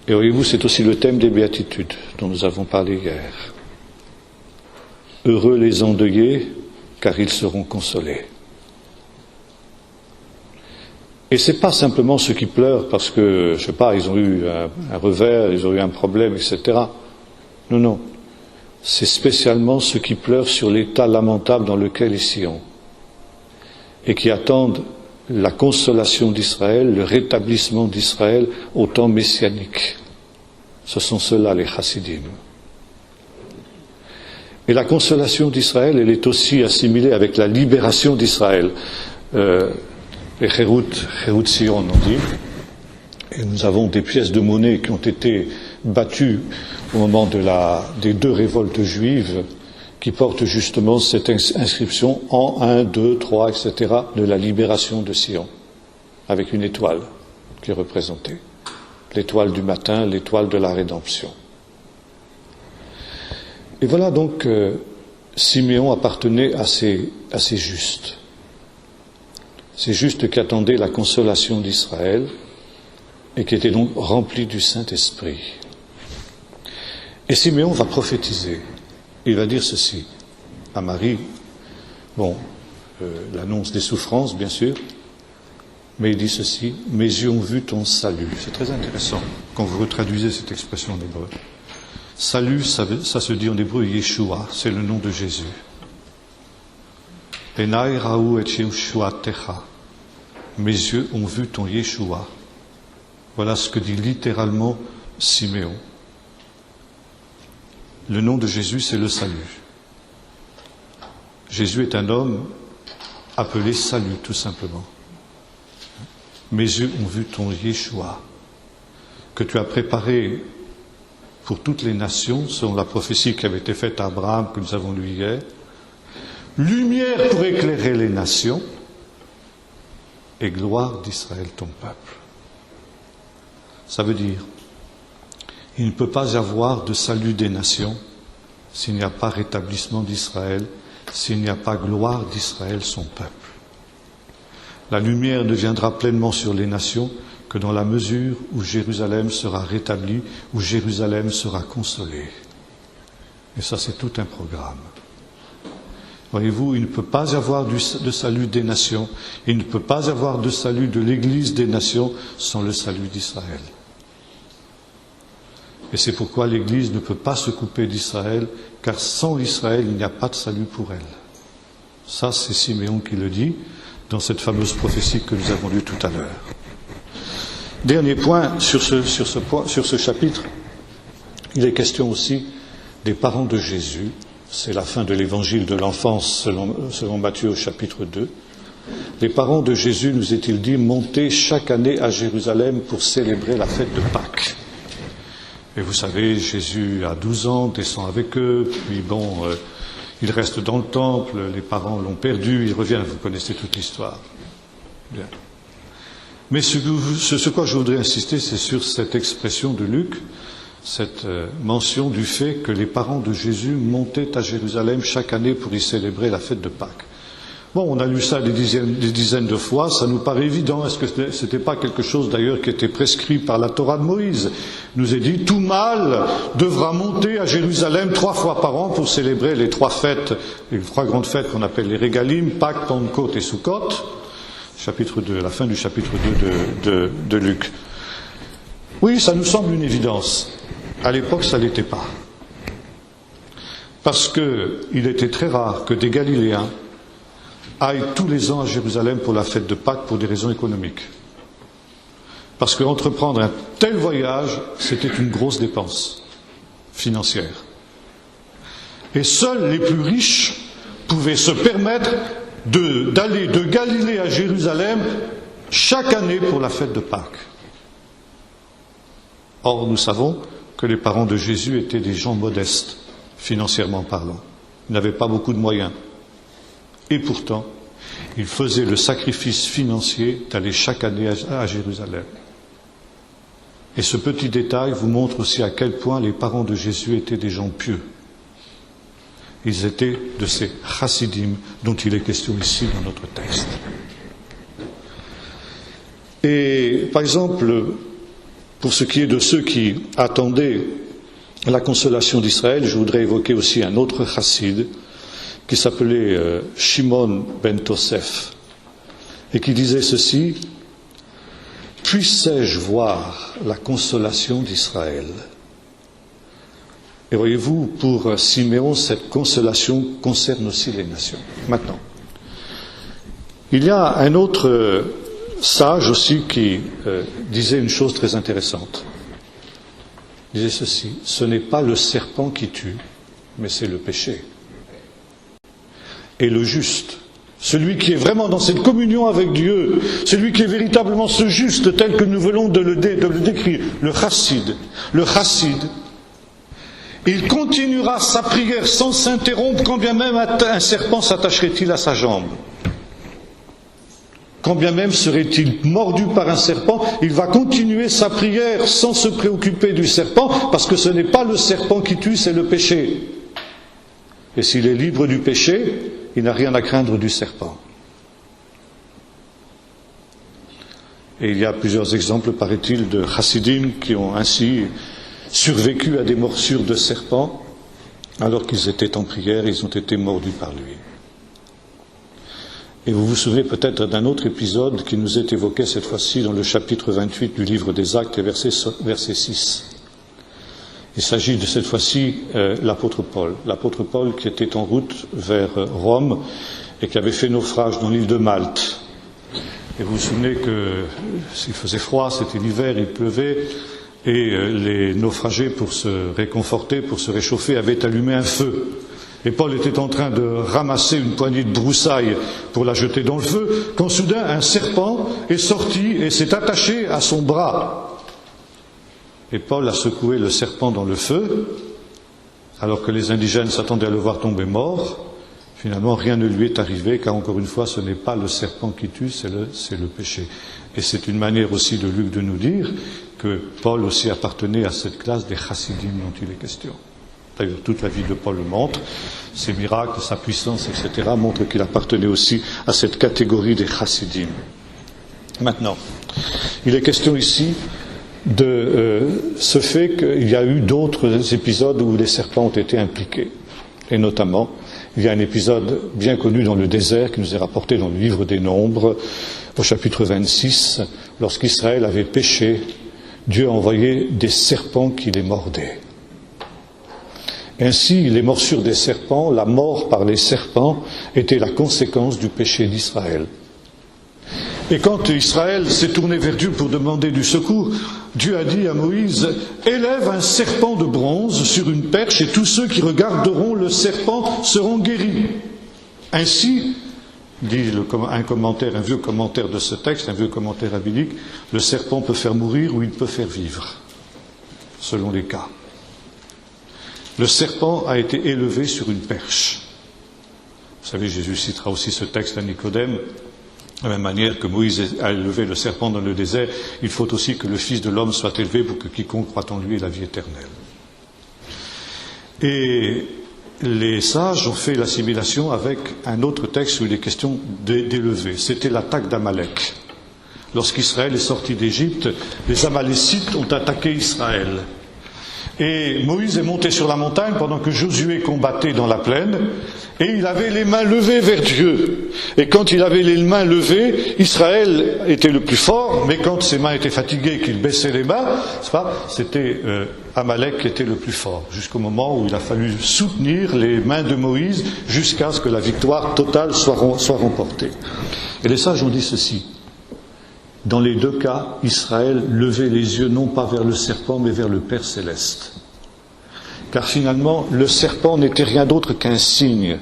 Et voyez-vous, c'est aussi le thème des béatitudes dont nous avons parlé hier. Heureux les endeuillés, car ils seront consolés. Et c'est pas simplement ceux qui pleurent parce que, je sais pas, ils ont eu un revers, ils ont eu un problème, etc. Non, non. C'est spécialement ceux qui pleurent sur l'état lamentable dans lequel ils sont et qui attendent la consolation d'Israël, le rétablissement d'Israël au temps messianique. Ce sont ceux-là, les chassidim. Et la consolation d'Israël, elle est aussi assimilée avec la libération d'Israël. les Cherut Sion, on dit. Et nous avons des pièces de monnaie qui ont été battues au moment des 2 révoltes juives qui portent justement cette inscription en 1, 2, 3, etc. de la libération de Sion, avec une étoile qui est représentée. L'étoile du matin, l'étoile de la rédemption. Et voilà donc Siméon appartenait à ces justes. Ces justes qui attendaient la consolation d'Israël et qui étaient donc remplis du Saint-Esprit. Et Siméon va prophétiser. Il va dire ceci à Marie. Bon, l'annonce des souffrances, bien sûr, mais il dit ceci: mes yeux ont vu ton salut. C'est très intéressant quand vous retraduisez cette expression en hébreu. Salut, ça se dit en hébreu Yeshua, c'est le nom de Jésus. Enai raou et Yeshuatecha. Mes yeux ont vu ton Yeshua. Voilà ce que dit littéralement Siméon. Le nom de Jésus, c'est le salut. Jésus est un homme appelé salut, tout simplement. Mes yeux ont vu ton Yeshua, que tu as préparé pour toutes les nations, selon la prophétie qui avait été faite à Abraham, que nous avons lu hier. Lumière pour éclairer les nations et gloire d'Israël, ton peuple. Ça veut dire, il ne peut pas y avoir de salut des nations s'il n'y a pas rétablissement d'Israël, s'il n'y a pas gloire d'Israël, son peuple. La lumière ne viendra pleinement sur les nations que dans la mesure où Jérusalem sera rétablie, où Jérusalem sera consolée. Et ça, c'est tout un programme. Voyez-vous, il ne peut pas y avoir de salut des nations, il ne peut pas y avoir de salut de l'Église des nations sans le salut d'Israël. Et c'est pourquoi l'Église ne peut pas se couper d'Israël, car sans Israël, il n'y a pas de salut pour elle. Ça, c'est Siméon qui le dit dans cette fameuse prophétie que nous avons lue tout à l'heure. Dernier point sur ce chapitre, il est question aussi des parents de Jésus. C'est la fin de l'évangile de l'enfance selon Matthieu au chapitre 2. Les parents de Jésus, nous est-il dit, montaient chaque année à Jérusalem pour célébrer la fête de Pâques. Et vous savez, Jésus a 12 ans, descend avec eux, puis bon, il reste dans le temple, les parents l'ont perdu, il revient, vous connaissez toute l'histoire. Bien. Mais ce quoi je voudrais insister, c'est sur cette expression de Luc, cette mention du fait que les parents de Jésus montaient à Jérusalem chaque année pour y célébrer la fête de Pâques. Bon, on a lu ça des dizaines de fois, ça nous paraît évident. Est-ce que ce n'était pas quelque chose d'ailleurs qui était prescrit par la Torah de Moïse? Il nous est dit, tout mâle devra monter à Jérusalem 3 fois par an pour célébrer les 3 fêtes, les 3 grandes fêtes qu'on appelle les Régalim, Pâques, Pentecôte et Sukkot. Chapitre 2, la fin du chapitre 2 de Luc. Oui, ça nous semble une évidence. À l'époque, ça ne l'était pas. Parce qu'il était très rare que des Galiléens aillent tous les ans à Jérusalem pour la fête de Pâques pour des raisons économiques. Parce qu'entreprendre un tel voyage, c'était une grosse dépense financière. Et seuls les plus riches pouvaient se permettre d'aller de Galilée à Jérusalem chaque année pour la fête de Pâques. Or, nous savons que les parents de Jésus étaient des gens modestes, financièrement parlant. Ils n'avaient pas beaucoup de moyens. Et pourtant, ils faisaient le sacrifice financier d'aller chaque année à Jérusalem. Et ce petit détail vous montre aussi à quel point les parents de Jésus étaient des gens pieux. Ils étaient de ces chassidim dont il est question ici dans notre texte. Et par exemple, pour ce qui est de ceux qui attendaient la consolation d'Israël, je voudrais évoquer aussi un autre chassid qui s'appelait Shimon ben Tosef et qui disait ceci: puissais-je voir la consolation d'Israël? Et voyez-vous, pour Siméon, cette consolation concerne aussi les nations. Maintenant, il y a un autre sage aussi qui disait une chose très intéressante. Il disait ceci: ce n'est pas le serpent qui tue, mais c'est le péché. Et le juste celui qui est vraiment dans cette communion avec Dieu, celui qui est véritablement ce juste tel que nous venons de le décrire, le chassid, il continuera sa prière sans s'interrompre, quand bien même un serpent s'attacherait-il à sa jambe. Quand bien même serait-il mordu par un serpent, il va continuer sa prière sans se préoccuper du serpent, parce que ce n'est pas le serpent qui tue, c'est le péché. Et s'il est libre du péché, il n'a rien à craindre du serpent. Et il y a plusieurs exemples, paraît-il, de chassidim qui ont ainsi survécu à des morsures de serpents, alors qu'ils étaient en prière, ils ont été mordus par lui. Et vous vous souvenez peut-être d'un autre épisode qui nous est évoqué cette fois-ci dans le chapitre 28 du livre des Actes, verset 6. Il s'agit de cette fois-ci l'apôtre Paul qui était en route vers Rome et qui avait fait naufrage dans l'île de Malte. Et vous vous souvenez que s'il faisait froid, c'était l'hiver, il pleuvait, et les naufragés, pour se réconforter, pour se réchauffer, avaient allumé un feu. Et Paul était en train de ramasser une poignée de broussailles pour la jeter dans le feu, quand soudain un serpent est sorti et s'est attaché à son bras. Et Paul a secoué le serpent dans le feu, alors que les indigènes s'attendaient à le voir tomber mort. Finalement, rien ne lui est arrivé, car encore une fois, ce n'est pas le serpent qui tue, c'est le péché. Et c'est une manière aussi de Luc de nous dire que Paul aussi appartenait à cette classe des chassidim dont il est question. D'ailleurs, toute la vie de Paul le montre, ses miracles, sa puissance, etc., montrent qu'il appartenait aussi à cette catégorie des chassidim. Maintenant, il est question ici de ce fait qu'il y a eu d'autres épisodes où les serpents ont été impliqués. Et notamment, il y a un épisode bien connu dans le désert qui nous est rapporté dans le livre des Nombres, au chapitre 26, lorsqu'Israël avait péché, Dieu a envoyé des serpents qui les mordaient. Ainsi, les morsures des serpents, la mort par les serpents, était la conséquence du péché d'Israël. Et quand Israël s'est tourné vers Dieu pour demander du secours, Dieu a dit à Moïse, « Élève un serpent de bronze sur une perche et tous ceux qui regarderont le serpent seront guéris. » Ainsi, dit un vieux commentaire de ce texte, un vieux commentaire rabbinique, le serpent peut faire mourir ou il peut faire vivre, selon les cas. Le serpent a été élevé sur une perche. Vous savez, Jésus citera aussi ce texte à Nicodème. De la même manière que Moïse a élevé le serpent dans le désert, il faut aussi que le Fils de l'homme soit élevé pour que quiconque croit en lui ait la vie éternelle. Et les sages ont fait l'assimilation avec un autre texte où il est question d'élever. C'était l'attaque d'Amalek. Lorsqu'Israël est sorti d'Égypte, les Amalécites ont attaqué Israël. Et Moïse est monté sur la montagne pendant que Josué combattait dans la plaine, et il avait les mains levées vers Dieu. Et quand il avait les mains levées, Israël était le plus fort, mais quand ses mains étaient fatiguées et qu'il baissait les mains, c'était Amalek qui était le plus fort, jusqu'au moment où il a fallu soutenir les mains de Moïse jusqu'à ce que la victoire totale soit remportée. Et les sages ont dit ceci. Dans les deux cas, Israël levait les yeux non pas vers le serpent, mais vers le Père céleste. Car finalement, le serpent n'était rien d'autre qu'un signe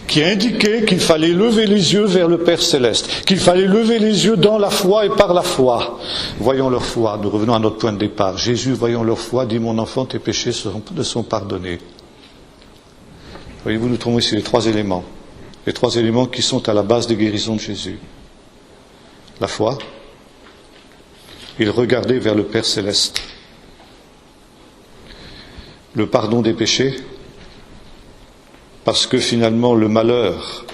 qui indiquait qu'il fallait lever les yeux vers le Père céleste, qu'il fallait lever les yeux dans la foi et par la foi. Voyons leur foi, nous revenons à notre point de départ. Jésus, voyons leur foi, dit « Mon enfant, tes péchés te sont pardonnés ». Voyez-vous, nous trouvons ici les trois éléments qui sont à la base des guérisons de Jésus. La foi. Il regardait vers le Père céleste. Le pardon des péchés, parce que finalement le malheur,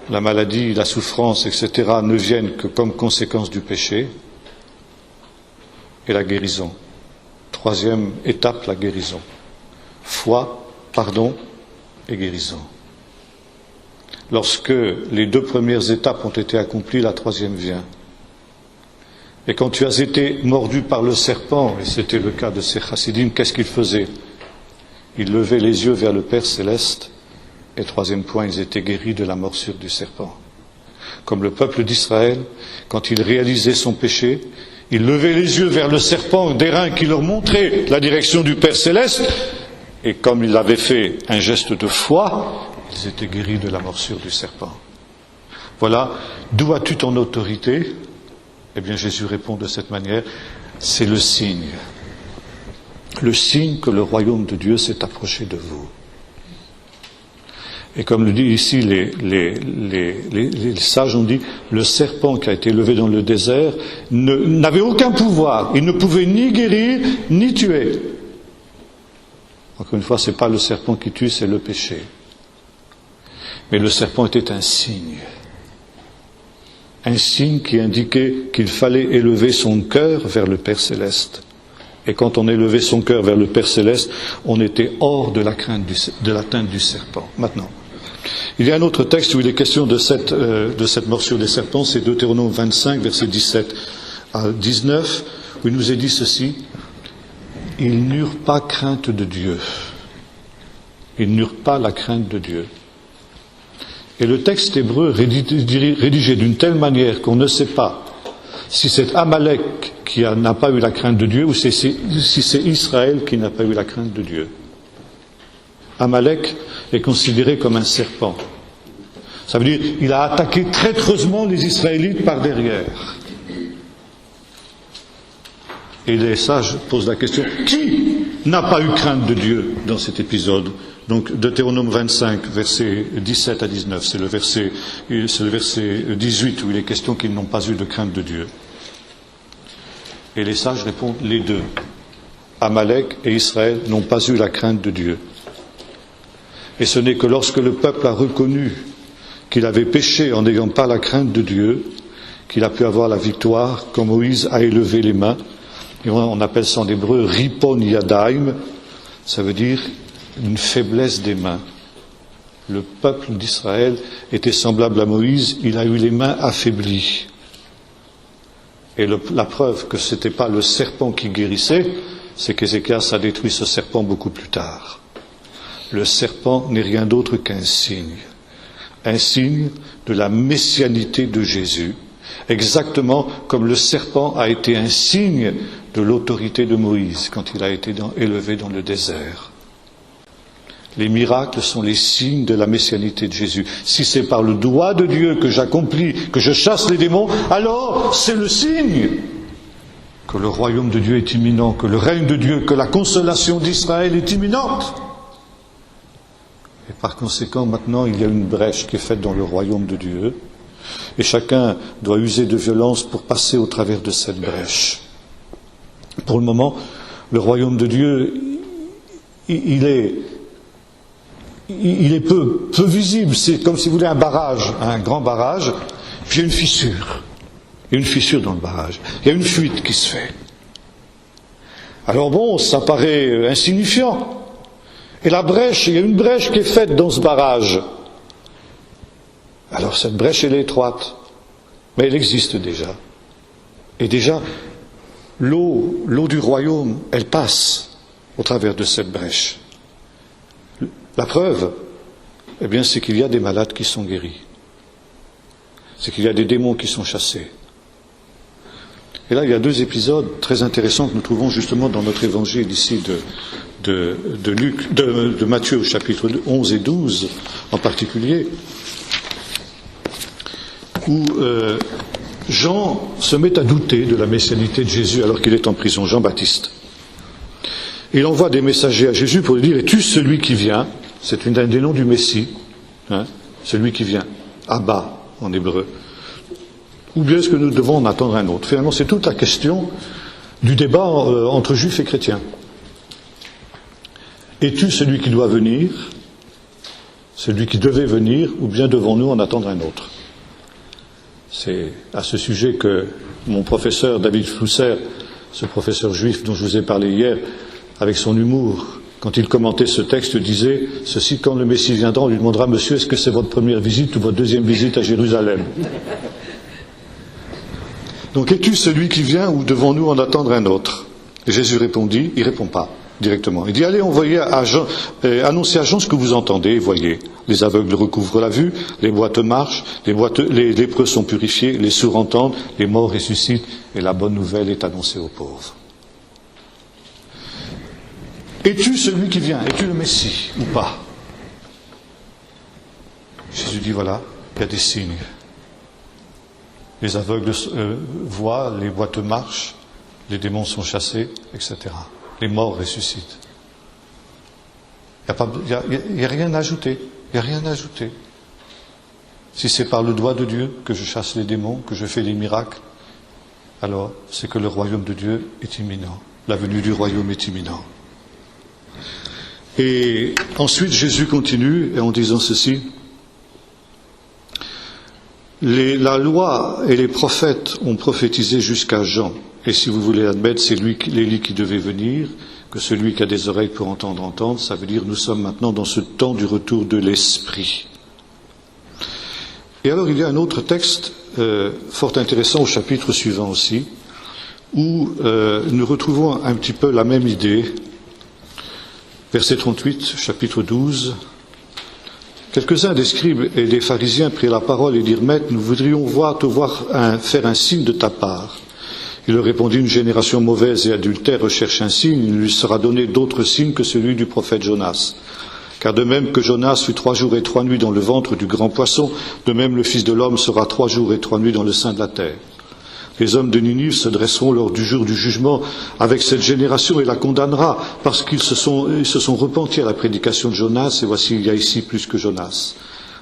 la maladie, la souffrance, etc. ne viennent que comme conséquence du péché, et la guérison. Troisième étape, la guérison. Foi, pardon et guérison. Lorsque les deux premières étapes ont été accomplies, la troisième vient. Et quand tu as été mordu par le serpent, et c'était le cas de ces chassidim, qu'est-ce qu'ils faisaient? Ils levaient les yeux vers le Père céleste, et troisième point, ils étaient guéris de la morsure du serpent. Comme le peuple d'Israël, quand il réalisait son péché, il levait les yeux vers le serpent d'airain qui leur montrait la direction du Père céleste, et comme il avait fait un geste de foi, ils étaient guéris de la morsure du serpent. Voilà, d'où as-tu ton autorité? Eh bien, Jésus répond de cette manière, c'est le signe. Le signe que le royaume de Dieu s'est approché de vous. Et comme le dit ici, les sages ont dit, le serpent qui a été levé dans le désert n'avait aucun pouvoir. Il ne pouvait ni guérir, ni tuer. Encore une fois, ce n'est pas le serpent qui tue, c'est le péché. Mais le serpent était un signe. Un signe qui indiquait qu'il fallait élever son cœur vers le Père Céleste. Et quand on élevait son cœur vers le Père Céleste, on était hors de la crainte de l'atteinte du serpent. Maintenant, il y a un autre texte où il est question de cette morsure des serpents, c'est Deutéronome 25, versets 17 à 19, où il nous est dit ceci, « Ils n'eurent pas crainte de Dieu. Ils n'eurent pas la crainte de Dieu. » Et le texte hébreu rédigé d'une telle manière qu'on ne sait pas si c'est Amalek qui n'a pas eu la crainte de Dieu ou si c'est Israël qui n'a pas eu la crainte de Dieu. Amalek est considéré comme un serpent. Ça veut dire qu'il a attaqué traîtreusement les Israélites par derrière. Et les sages posent la question, qui n'a pas eu crainte de Dieu dans cet épisode? Donc Deutéronome 25, versets 17 à 19, c'est le verset 18 où il est question qu'ils n'ont pas eu de crainte de Dieu. Et les sages répondent les deux. Amalek et Israël n'ont pas eu la crainte de Dieu. Et ce n'est que lorsque le peuple a reconnu qu'il avait péché en n'ayant pas la crainte de Dieu, qu'il a pu avoir la victoire, quand Moïse a élevé les mains. Et on appelle ça en hébreu ripon yadaim, ça veut dire une faiblesse des mains. Le peuple d'Israël était semblable à Moïse, il a eu les mains affaiblies. Et la preuve que ce n'était pas le serpent qui guérissait, c'est qu'Ézéchias a détruit ce serpent beaucoup plus tard. Le serpent n'est rien d'autre qu'un signe de la messianité de Jésus, exactement comme le serpent a été un signe de l'autorité de Moïse quand il a été élevé dans le désert. Les miracles sont les signes de la messianité de Jésus. Si c'est par le doigt de Dieu que j'accomplis, que je chasse les démons, alors c'est le signe que le royaume de Dieu est imminent, que le règne de Dieu, que la consolation d'Israël est imminente. Et par conséquent, maintenant, il y a une brèche qui est faite dans le royaume de Dieu, et chacun doit user de violence pour passer au travers de cette brèche. Pour le moment, le royaume de Dieu, il est peu visible. C'est comme si vous voulez un barrage, un grand barrage, puis il y a une fissure. Il y a une fissure dans le barrage. Il y a une fuite qui se fait. Alors bon, ça paraît insignifiant. Et la brèche, il y a une brèche qui est faite dans ce barrage. Alors cette brèche, elle est étroite. Mais elle existe déjà. Et déjà, l'eau du royaume, elle passe au travers de cette brèche. La preuve, eh bien, c'est qu'il y a des malades qui sont guéris. C'est qu'il y a des démons qui sont chassés. Et là, il y a deux épisodes très intéressants que nous trouvons justement dans notre évangile ici de Matthieu au chapitre 11 et 12 en particulier, où Jean se met à douter de la messianité de Jésus alors qu'il est en prison, Jean-Baptiste. Il envoie des messagers à Jésus pour lui dire « Es-tu celui qui vient ?» C'est un des noms du Messie, celui qui vient, Abba en hébreu. Ou bien est-ce que nous devons en attendre un autre? Finalement, c'est toute la question du débat entre juifs et chrétiens. Es-tu celui qui doit venir, celui qui devait venir, ou bien devons-nous en attendre un autre? C'est à ce sujet que mon professeur David Flousser, ce professeur juif dont je vous ai parlé hier, avec son humour, quand il commentait ce texte, disait ceci: quand le Messie viendra, on lui demandera, monsieur, est-ce que c'est votre première visite ou votre deuxième visite à Jérusalem? Donc, es-tu celui qui vient ou devons-nous en attendre un autre? Et Jésus répondit, il répond pas directement. Il dit, allez, annoncez à Jean ce que vous entendez et voyez. Les aveugles recouvrent la vue, les boiteux marchent, les lépreux sont purifiés, les sourds entendent, les morts ressuscitent, et la bonne nouvelle est annoncée aux pauvres. Es-tu celui qui vient? Es-tu le Messie ou pas? Jésus dit, voilà, il y a des signes. les aveugles voient, les boiteux marchent, les démons sont chassés, etc. Les morts ressuscitent. Il n'y a rien à ajouter. Il n'y a rien à ajouter. Si c'est par le doigt de Dieu que je chasse les démons, que je fais des miracles, alors c'est que le royaume de Dieu est imminent. La venue du royaume est imminente. Et ensuite, Jésus continue en disant ceci. La loi et les prophètes ont prophétisé jusqu'à Jean. Et si vous voulez admettre, c'est l'Élie qui devait venir, que celui qui a des oreilles pour entendre, entendre. Ça veut dire nous sommes maintenant dans ce temps du retour de l'Esprit. Et alors il y a un autre texte fort intéressant au chapitre suivant aussi, où nous retrouvons un petit peu la même idée. Verset 38, chapitre 12. Quelques-uns des scribes et des pharisiens prirent la parole et dirent, Maître, nous voudrions te voir faire un signe de ta part. Il leur répondit, une génération mauvaise et adultère recherche un signe, il lui sera donné d'autres signes que celui du prophète Jonas. Car de même que Jonas fut 3 jours et 3 nuits dans le ventre du grand poisson, de même le Fils de l'homme sera 3 jours et 3 nuits dans le sein de la terre. Les hommes de Ninive se dresseront lors du jour du jugement avec cette génération et la condamnera, parce qu'ils se sont repentis à la prédication de Jonas, et voici, il y a ici plus que Jonas.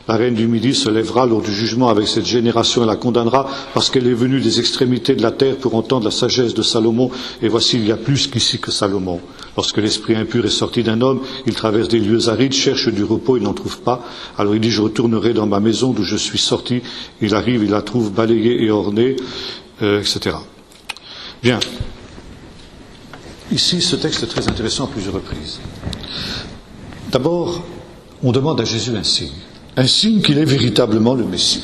La reine du Midi se lèvera lors du jugement avec cette génération et la condamnera, parce qu'elle est venue des extrémités de la terre pour entendre la sagesse de Salomon, et voici, il y a plus qu'ici que Salomon. Lorsque l'esprit impur est sorti d'un homme, il traverse des lieux arides, cherche du repos, il n'en trouve pas. Alors il dit, je retournerai dans ma maison d'où je suis sorti. Il arrive, il la trouve balayée et ornée, etc. Bien. Ici, ce texte est très intéressant à plusieurs reprises. D'abord, on demande à Jésus un signe qu'il est véritablement le Messie.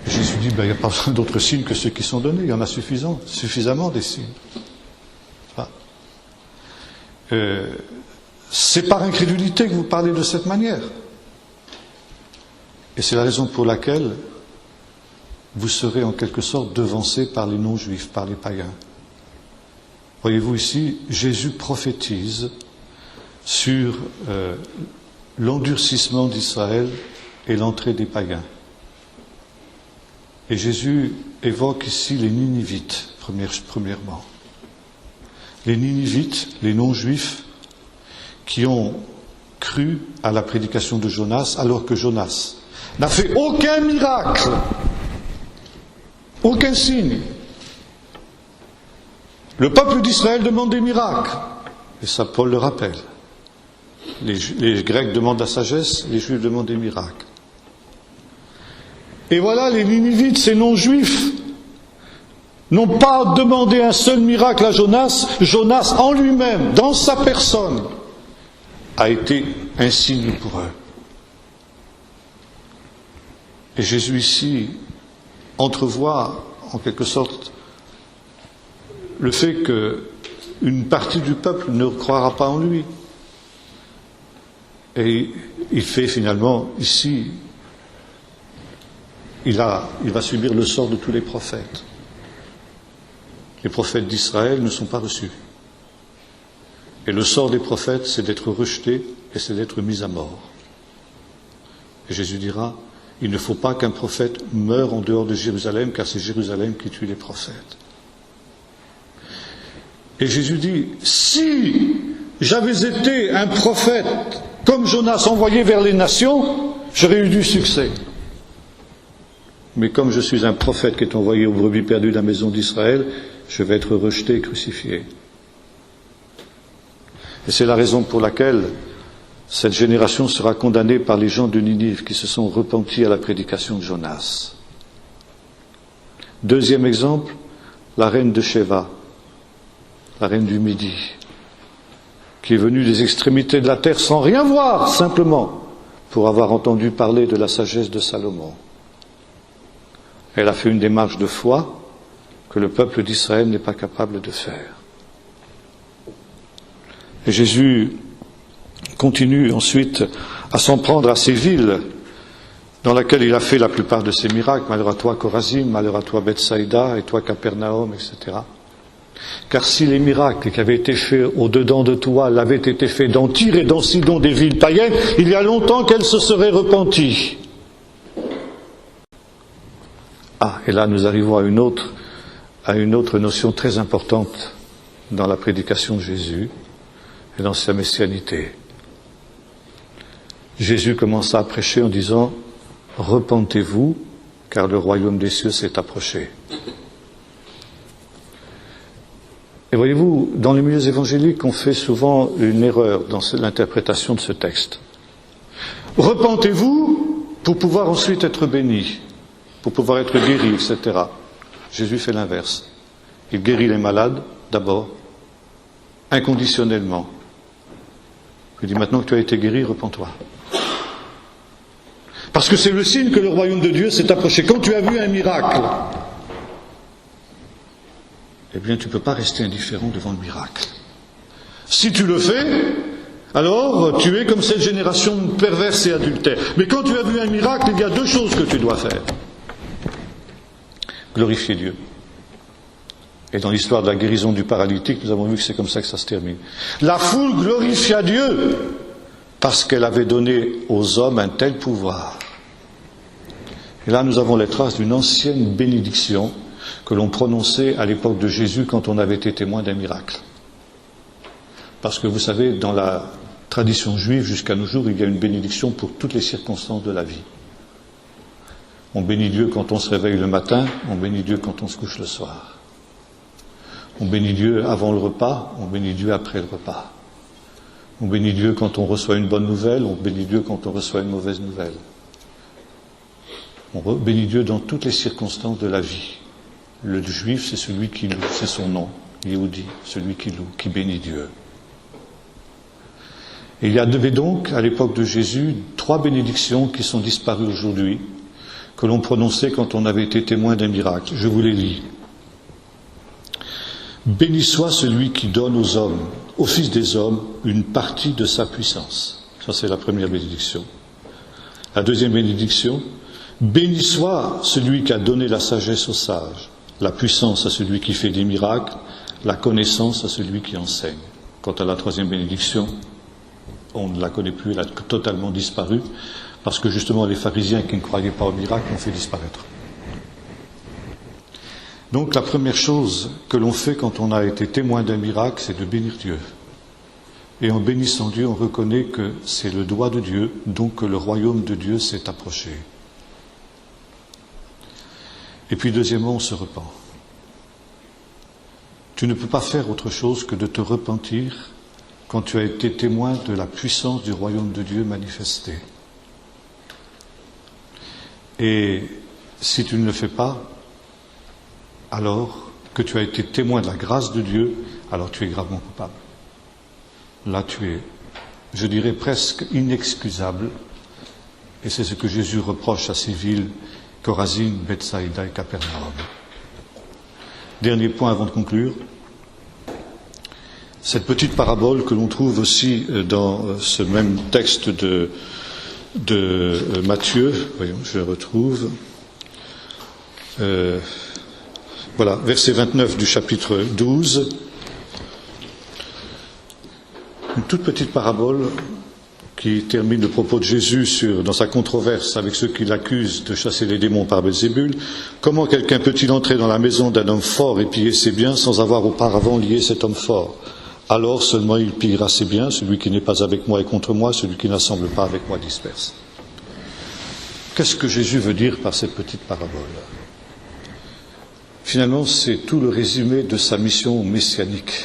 Jésus dit, il n'y a pas besoin d'autres signes que ceux qui sont donnés, il y en a suffisamment des signes. C'est par incrédulité que vous parlez de cette manière. Et c'est la raison pour laquelle vous serez en quelque sorte devancés par les non-juifs, par les païens. Voyez-vous ici, Jésus prophétise sur l'endurcissement d'Israël et l'entrée des païens. Et Jésus évoque ici les Ninivites, premièrement. Les Ninivites, les non-juifs, qui ont cru à la prédication de Jonas, alors que Jonas n'a fait aucun miracle, aucun signe. Le peuple d'Israël demande des miracles, et ça Paul le rappelle. Les Grecs demandent la sagesse, les Juifs demandent des miracles. Et voilà, les Ninivites, ces non-juifs, n'ont pas demandé un seul miracle à Jonas. Jonas, en lui-même, dans sa personne, a été un signe pour eux. Et Jésus ici entrevoit, en quelque sorte, le fait qu'une partie du peuple ne croira pas en lui. Et il fait finalement, ici, il va subir le sort de tous les prophètes. Les prophètes d'Israël ne sont pas reçus. Et le sort des prophètes, c'est d'être rejetés et c'est d'être mis à mort. Et Jésus dira, il ne faut pas qu'un prophète meure en dehors de Jérusalem, car c'est Jérusalem qui tue les prophètes. Et Jésus dit, si j'avais été un prophète comme Jonas envoyé vers les nations, j'aurais eu du succès. Mais comme je suis un prophète qui est envoyé aux brebis perdues de la maison d'Israël, je vais être rejeté et crucifié. Et c'est la raison pour laquelle cette génération sera condamnée par les gens de Ninive qui se sont repentis à la prédication de Jonas. Deuxième exemple, la reine de Sheba, la reine du Midi, qui est venue des extrémités de la terre sans rien voir, simplement pour avoir entendu parler de la sagesse de Salomon. Elle a fait une démarche de foi que le peuple d'Israël n'est pas capable de faire. Et Jésus continue ensuite à s'en prendre à ces villes dans lesquelles il a fait la plupart de ses miracles. Malheur à toi Chorazim, malheur à toi Bethsaïda, et toi Capernaum, etc. Car si les miracles qui avaient été faits au-dedans de toi l'avaient été faits dans Tyr et dans Sidon, des villes païennes, il y a longtemps qu'elles se seraient repenties. et là nous arrivons à une autre notion très importante dans la prédication de Jésus et dans sa messianité. Jésus commença à prêcher en disant « Repentez-vous, car le royaume des cieux s'est approché. » Et voyez-vous, dans les milieux évangéliques, on fait souvent une erreur dans l'interprétation de ce texte. Repentez-vous pour pouvoir ensuite être béni, pour pouvoir être guéri, etc. Jésus fait l'inverse. Il guérit les malades d'abord, inconditionnellement. Il dit maintenant que tu as été guéri, repens-toi. Parce que c'est le signe que le royaume de Dieu s'est approché. Quand tu as vu un miracle, eh bien tu ne peux pas rester indifférent devant le miracle. Si tu le fais, alors tu es comme cette génération perverse et adultère. Mais quand tu as vu un miracle, il y a deux choses que tu dois faire. Glorifier Dieu. Et dans l'histoire de la guérison du paralytique, nous avons vu que c'est comme ça que ça se termine. La foule glorifia Dieu parce qu'elle avait donné aux hommes un tel pouvoir. Et là, nous avons les traces d'une ancienne bénédiction que l'on prononçait à l'époque de Jésus quand on avait été témoin d'un miracle. Parce que vous savez, dans la tradition juive, jusqu'à nos jours, il y a une bénédiction pour toutes les circonstances de la vie. On bénit Dieu quand on se réveille le matin, on bénit Dieu quand on se couche le soir. On bénit Dieu avant le repas, on bénit Dieu après le repas. On bénit Dieu quand on reçoit une bonne nouvelle, on bénit Dieu quand on reçoit une mauvaise nouvelle. On bénit Dieu dans toutes les circonstances de la vie. Le juif, c'est celui qui loue, c'est son nom, Yehudi, celui qui loue, qui bénit Dieu. Et il y avait donc, à l'époque de Jésus, 3 bénédictions qui sont disparues aujourd'hui, que l'on prononçait quand on avait été témoin d'un miracle. Je vous les lis. Béni soit celui qui donne aux hommes, aux fils des hommes, une partie de sa puissance. Ça, c'est la première bénédiction. La deuxième bénédiction, béni soit celui qui a donné la sagesse aux sages, la puissance à celui qui fait des miracles, la connaissance à celui qui enseigne. Quant à la troisième bénédiction, on ne la connaît plus, elle a totalement disparu, parce que justement les pharisiens qui ne croyaient pas au miracle l'ont fait disparaître. Donc la première chose que l'on fait quand on a été témoin d'un miracle, c'est de bénir Dieu. Et en bénissant Dieu, on reconnaît que c'est le doigt de Dieu, donc que le royaume de Dieu s'est approché. Et puis deuxièmement, on se repent. Tu ne peux pas faire autre chose que de te repentir quand tu as été témoin de la puissance du royaume de Dieu manifestée. Et si tu ne le fais pas, alors que tu as été témoin de la grâce de Dieu, alors tu es gravement coupable. Là, tu es, je dirais, presque inexcusable. Et c'est ce que Jésus reproche à ces villes, Chorazine, Bethsaïda et Capernaum. Dernier point avant de conclure. Cette petite parabole que l'on trouve aussi dans ce même texte de Matthieu, voyons, je la retrouve. Voilà, verset 29 du chapitre 12. Une toute petite parabole qui termine le propos de Jésus dans sa controverse avec ceux qui l'accusent de chasser les démons par Belzébul. Comment quelqu'un peut-il entrer dans la maison d'un homme fort et piller ses biens sans avoir auparavant lié cet homme fort ? Alors seulement il pillera ses biens, celui qui n'est pas avec moi est contre moi, celui qui n'assemble pas avec moi disperse. Qu'est-ce que Jésus veut dire par cette petite parabole ? Finalement, c'est tout le résumé de sa mission messianique.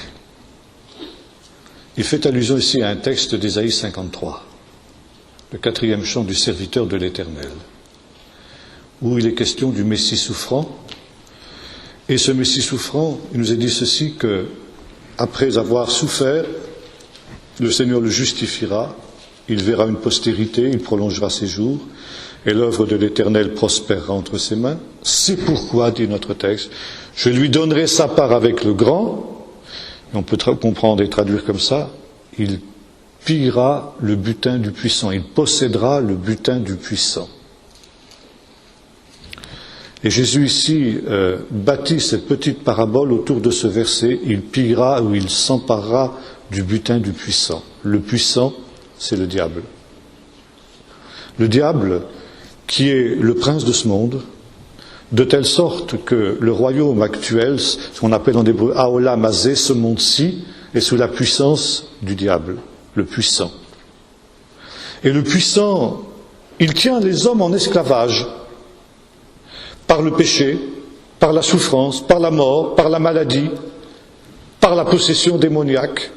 Il fait allusion ici à un texte d'Ésaïe 53, le 4e chant du serviteur de l'Éternel, où il est question du Messie souffrant. Et ce Messie souffrant, il nous est dit ceci, que après avoir souffert, le Seigneur le justifiera, il verra une postérité, il prolongera ses jours, et l'œuvre de l'Éternel prospérera entre ses mains. C'est pourquoi, dit notre texte, je lui donnerai sa part avec le grand. On peut comprendre et traduire comme ça, il pillera le butin du puissant, il possédera le butin du puissant. Et Jésus ici bâtit cette petite parabole autour de ce verset, il pillera ou il s'emparera du butin du puissant. Le puissant, c'est le diable. Le diable qui est le prince de ce monde, de telle sorte que le royaume actuel, ce qu'on appelle en hébreu Haolam Hazé, ce monde-ci, est sous la puissance du diable, le puissant. Et le puissant, il tient les hommes en esclavage par le péché, par la souffrance, par la mort, par la maladie, par la possession démoniaque,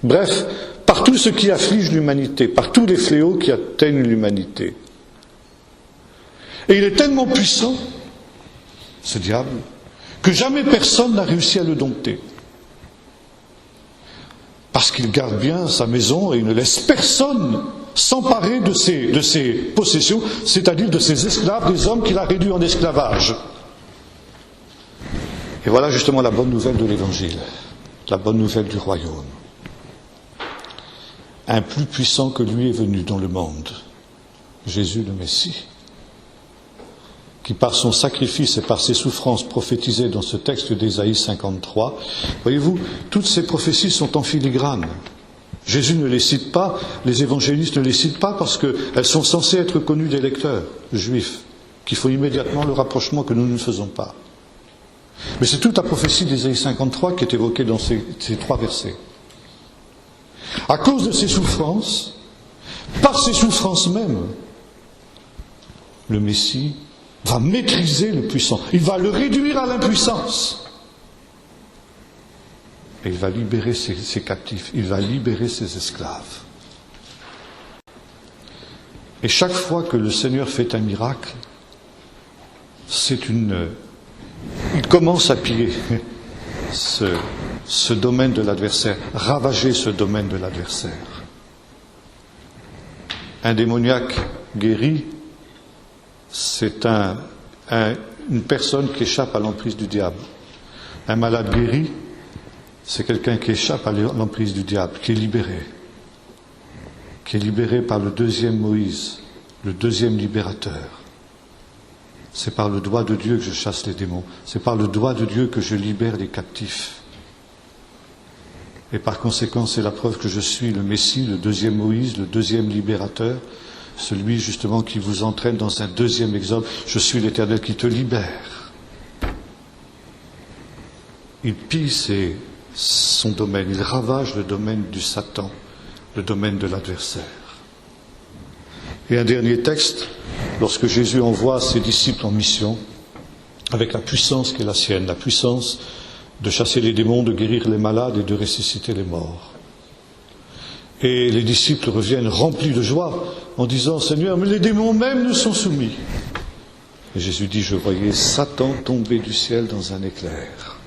bref, par tout ce qui afflige l'humanité, par tous les fléaux qui atteignent l'humanité. Et il est tellement puissant, ce diable, que jamais personne n'a réussi à le dompter. Parce qu'il garde bien sa maison et il ne laisse personne s'emparer de ses possessions, c'est-à-dire de ses esclaves, des hommes qu'il a réduits en esclavage. Et voilà justement la bonne nouvelle de l'Évangile, la bonne nouvelle du royaume. Un plus puissant que lui est venu dans le monde, Jésus le Messie, qui par son sacrifice et par ses souffrances prophétisées dans ce texte d'Ésaïe 53, voyez-vous, toutes ces prophéties sont en filigrane. Jésus ne les cite pas, les évangélistes ne les citent pas parce qu'elles sont censées être connues des lecteurs juifs, qui font immédiatement le rapprochement que nous ne faisons pas. Mais c'est toute la prophétie d'Ésaïe 53 qui est évoquée dans ces 3 versets. À cause de ses souffrances, par ses souffrances même, le Messie va maîtriser le puissant. Il va le réduire à l'impuissance. Et il va libérer ses captifs. Il va libérer ses esclaves. Et chaque fois que le Seigneur fait un miracle, il commence à piller ce domaine de l'adversaire, ravager ce domaine de l'adversaire. Un démoniaque guéri, c'est une personne qui échappe à l'emprise du diable. Un malade guéri, c'est quelqu'un qui échappe à l'emprise du diable, qui est libéré par le 2e Moïse, le 2e libérateur. C'est par le doigt de Dieu que je chasse les démons, c'est par le doigt de Dieu que je libère les captifs. Et par conséquent, c'est la preuve que je suis le Messie, le 2e Moïse, le 2e libérateur, celui justement qui vous entraîne dans un 2e exode. Je suis l'Éternel qui te libère. Il pille son domaine, il ravage le domaine du Satan, le domaine de l'adversaire. Et un dernier texte, lorsque Jésus envoie ses disciples en mission, avec la puissance qui est la sienne, la puissance de chasser les démons, de guérir les malades et de ressusciter les morts. Et les disciples reviennent remplis de joie en disant « Seigneur, mais les démons même nous sont soumis ». Et Jésus dit « Je voyais Satan tomber du ciel dans un éclair ».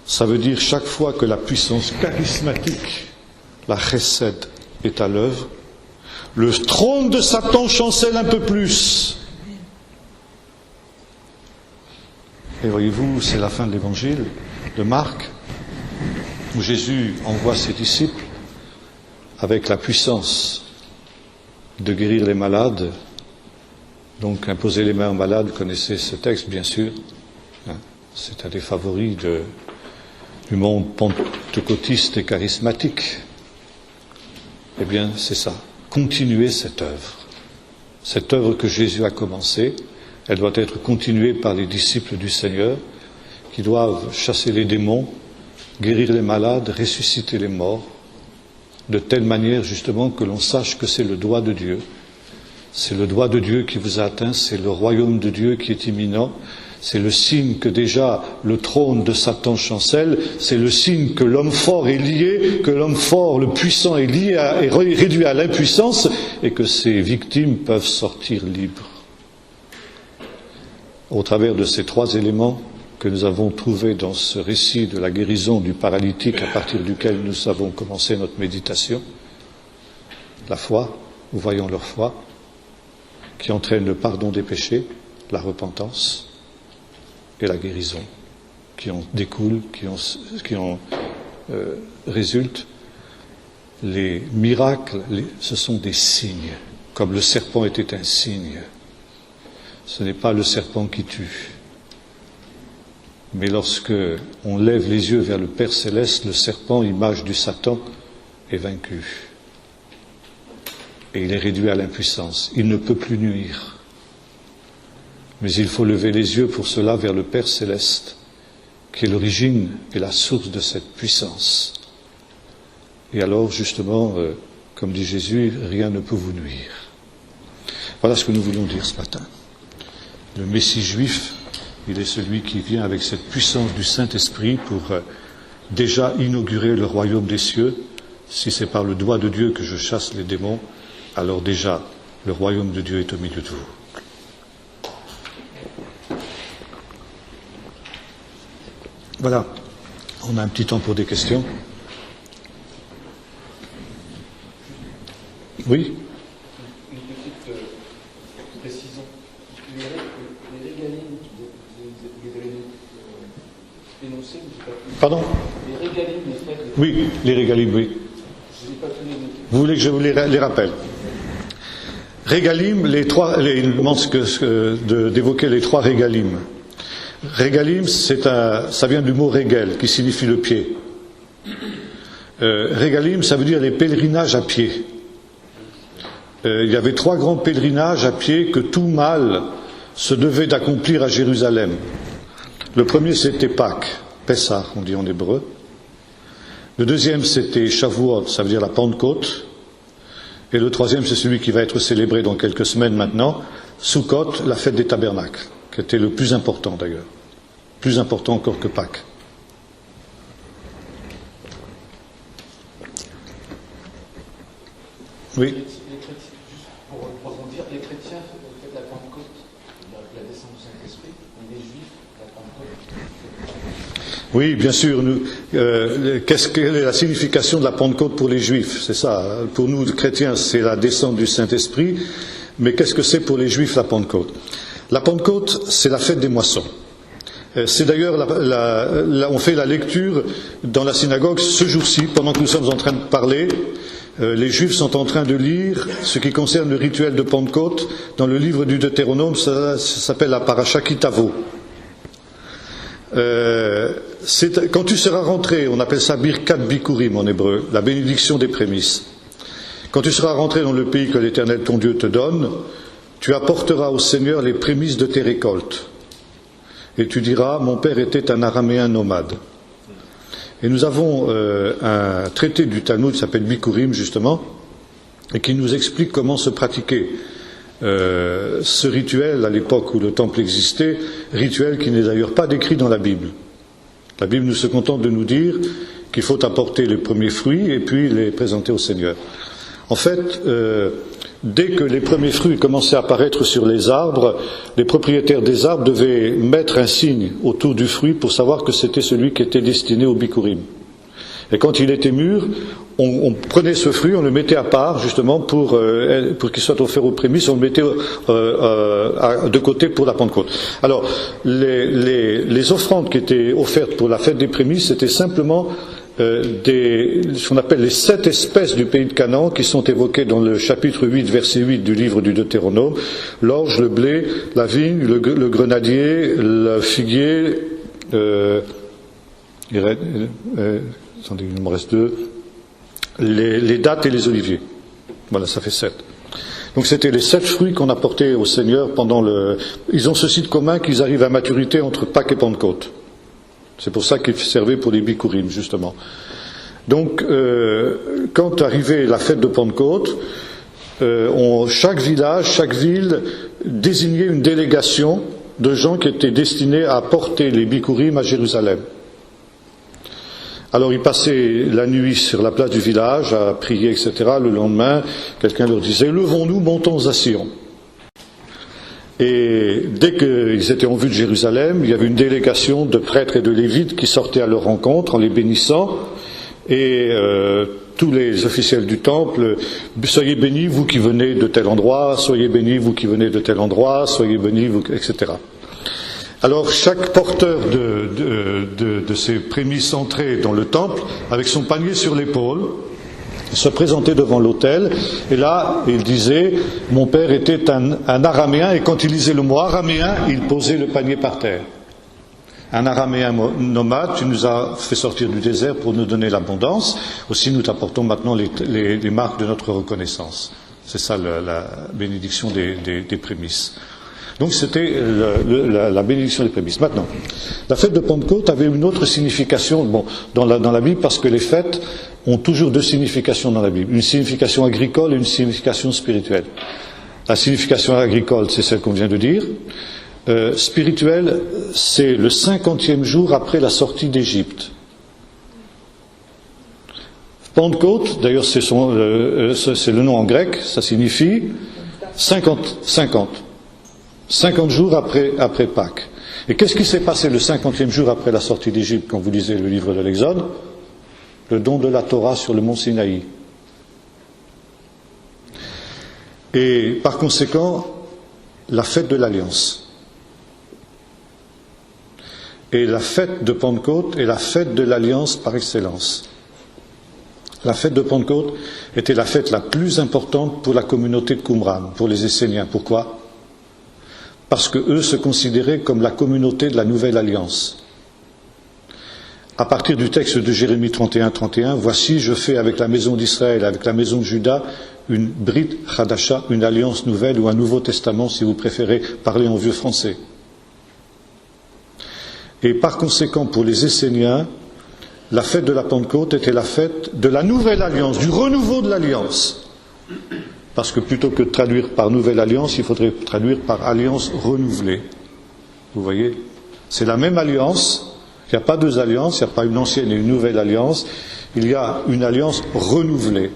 Ça veut dire chaque fois que la puissance charismatique, la chesed, est à l'œuvre, le trône de Satan chancelle un peu plus. Et voyez-vous, c'est la fin de l'évangile de Marc, où Jésus envoie ses disciples avec la puissance de guérir les malades. Donc, imposer les mains aux malades, vous connaissez ce texte, bien sûr. C'est un des favoris du monde pentecôtiste et charismatique. Eh bien, c'est ça. Continuer cette œuvre que Jésus a commencée, elle doit être continuée par les disciples du Seigneur, qui doivent chasser les démons, guérir les malades, ressusciter les morts, de telle manière justement que l'on sache que c'est le doigt de Dieu. C'est le doigt de Dieu qui vous a atteint, c'est le royaume de Dieu qui est imminent, c'est le signe que déjà le trône de Satan chancelle, c'est le signe que l'homme fort est lié, que l'homme fort, le puissant est lié, est réduit à l'impuissance et que ses victimes peuvent sortir libres. Au travers de ces 3 éléments que nous avons trouvés dans ce récit de la guérison du paralytique à partir duquel nous avons commencé notre méditation, la foi, nous voyons leur foi, qui entraîne le pardon des péchés, la repentance et la guérison, qui en découlent, qui en résultent. Les miracles, ce sont des signes, comme le serpent était un signe. Ce n'est pas le serpent qui tue. Mais lorsque on lève les yeux vers le Père Céleste, le serpent, image du Satan, est vaincu. Et il est réduit à l'impuissance. Il ne peut plus nuire. Mais il faut lever les yeux pour cela vers le Père céleste, qui est l'origine et la source de cette puissance. Et alors, justement, comme dit Jésus, rien ne peut vous nuire. Voilà ce que nous voulons dire ce matin. Le Messie juif, il est celui qui vient avec cette puissance du Saint-Esprit pour déjà inaugurer le royaume des cieux. Si c'est par le doigt de Dieu que je chasse les démons, alors déjà, le royaume de Dieu est au milieu de vous. Voilà, on a un petit temps pour des questions. Oui? Une petite précision. Les régalimes, vous avez énoncé, Pardon? les régalimes, les fêtes, Oui, les régalimes, oui. je n'ai pas tous les notés. Vous voulez que je vous les rappelle? Régalim, il manque d'évoquer les trois régalim. Régalim, ça vient du mot régel, qui signifie le pied. Régalim, ça veut dire les pèlerinages à pied. Il y avait 3 grands pèlerinages à pied que tout mâle se devait d'accomplir à Jérusalem. Le premier, c'était Pâques, Pessah, on dit en hébreu. Le deuxième, c'était Shavuot, ça veut dire la Pentecôte. Et le troisième, c'est celui qui va être célébré dans quelques semaines maintenant, Sukkot, la fête des tabernacles, qui était le plus important d'ailleurs. Plus important encore que Pâques. Oui. Juste pour rebondir, les chrétiens fêtent la Pentecôte, la descente du Saint-Esprit, et les Juifs, la Pentecôte. Oui, bien sûr. Quelle est la signification de la Pentecôte pour les Juifs? C'est ça. Pour nous, chrétiens, c'est la descente du Saint-Esprit. Mais qu'est-ce que c'est pour les Juifs, la Pentecôte? La Pentecôte, c'est la fête des moissons. C'est d'ailleurs, on fait la lecture dans la synagogue ce jour-ci, pendant que nous sommes en train de parler. Les Juifs sont en train de lire ce qui concerne le rituel de Pentecôte dans le livre du Deutéronome, ça s'appelle la Paracha Kitavo. Quand tu seras rentré, on appelle ça Birkat Bikurim en hébreu, la bénédiction des prémices. Quand tu seras rentré dans le pays que l'Éternel ton Dieu te donne, tu apporteras au Seigneur les prémices de tes récoltes. Et tu diras, mon père était un araméen nomade. Et nous avons un traité du Talmud qui s'appelle Bikurim, justement, et qui nous explique comment se pratiquer ce rituel à l'époque où le temple existait, rituel qui n'est d'ailleurs pas décrit dans la Bible. La Bible ne se contente de nous dire qu'il faut apporter les premiers fruits et puis les présenter au Seigneur. En fait, dès que les premiers fruits commençaient à apparaître sur les arbres, les propriétaires des arbres devaient mettre un signe autour du fruit pour savoir que c'était celui qui était destiné au bikurim. Et quand il était mûr, on prenait ce fruit, on le mettait à part justement pour qu'il soit offert aux prémices, on le mettait de côté pour la Pentecôte. Alors, les offrandes qui étaient offertes pour la fête des prémices, c'était simplement ce qu'on appelle les 7 espèces du pays de Canaan qui sont évoquées dans le chapitre 8, verset 8 du livre du Deutéronome: l'orge, le blé, la vigne, le grenadier, le figuier, attendez, il me reste 2, les dattes et les oliviers. Voilà, ça fait 7. Donc c'était les 7 fruits qu'on apportait au Seigneur pendant Ils ont ceci de commun qu'ils arrivent à maturité entre Pâques et Pentecôte. C'est pour ça qu'ils servaient pour les bikurim, justement. Donc, quand arrivait la fête de Pentecôte, chaque village, chaque ville désignait une délégation de gens qui étaient destinés à porter les bikurim à Jérusalem. Alors ils passaient la nuit sur la place du village à prier, etc. Le lendemain, quelqu'un leur disait « Levons-nous, montons à Sion ». Et dès qu'ils étaient en vue de Jérusalem, il y avait une délégation de prêtres et de lévites qui sortaient à leur rencontre en les bénissant. Et tous les officiels du temple, soyez bénis vous qui venez de tel endroit, soyez bénis vous qui venez de tel endroit, soyez bénis vous, etc. Alors chaque porteur de ces prémices entrait dans le temple avec son panier sur l'épaule, se présentait devant l'autel, et là il disait « Mon père était un araméen », et quand il disait le mot araméen, il posait le panier par terre. Un araméen nomade, tu nous as fait sortir du désert pour nous donner l'abondance, aussi nous t'apportons maintenant les marques de notre reconnaissance. C'est ça la bénédiction des prémices. Donc c'était la bénédiction des prémices. Maintenant, la fête de Pentecôte avait une autre signification dans la Bible, parce que les fêtes ont toujours deux significations dans la Bible. Une signification agricole et une signification spirituelle. La signification agricole, c'est celle qu'on vient de dire. Spirituelle, c'est le 50e jour après la sortie d'Égypte. Pentecôte, d'ailleurs c'est le nom en grec, ça signifie 50 jours après Pâques. Et qu'est-ce qui s'est passé le 50e jour après la sortie d'Égypte, quand vous lisez le livre de l'Exode? Le don de la Torah sur le mont Sinaï. Et par conséquent, la fête de l'Alliance. Et la fête de Pentecôte est la fête de l'Alliance par excellence. La fête de Pentecôte était la fête la plus importante pour la communauté de Qumran, pour les Esséniens. Pourquoi? Parce que eux se considéraient comme la communauté de la nouvelle alliance. À partir du texte de Jérémie 31:31, voici, je fais avec la maison d'Israël, avec la maison de Juda, une Brit Chadasha, une alliance nouvelle ou un nouveau testament, si vous préférez parler en vieux français. Et par conséquent, pour les Esséniens, la fête de la Pentecôte était la fête de la nouvelle alliance, du renouveau de l'alliance. Parce que plutôt que de traduire par nouvelle alliance, il faudrait traduire par alliance renouvelée. Vous voyez? C'est la même alliance, il n'y a pas deux alliances, il n'y a pas une ancienne et une nouvelle alliance, il y a une alliance renouvelée.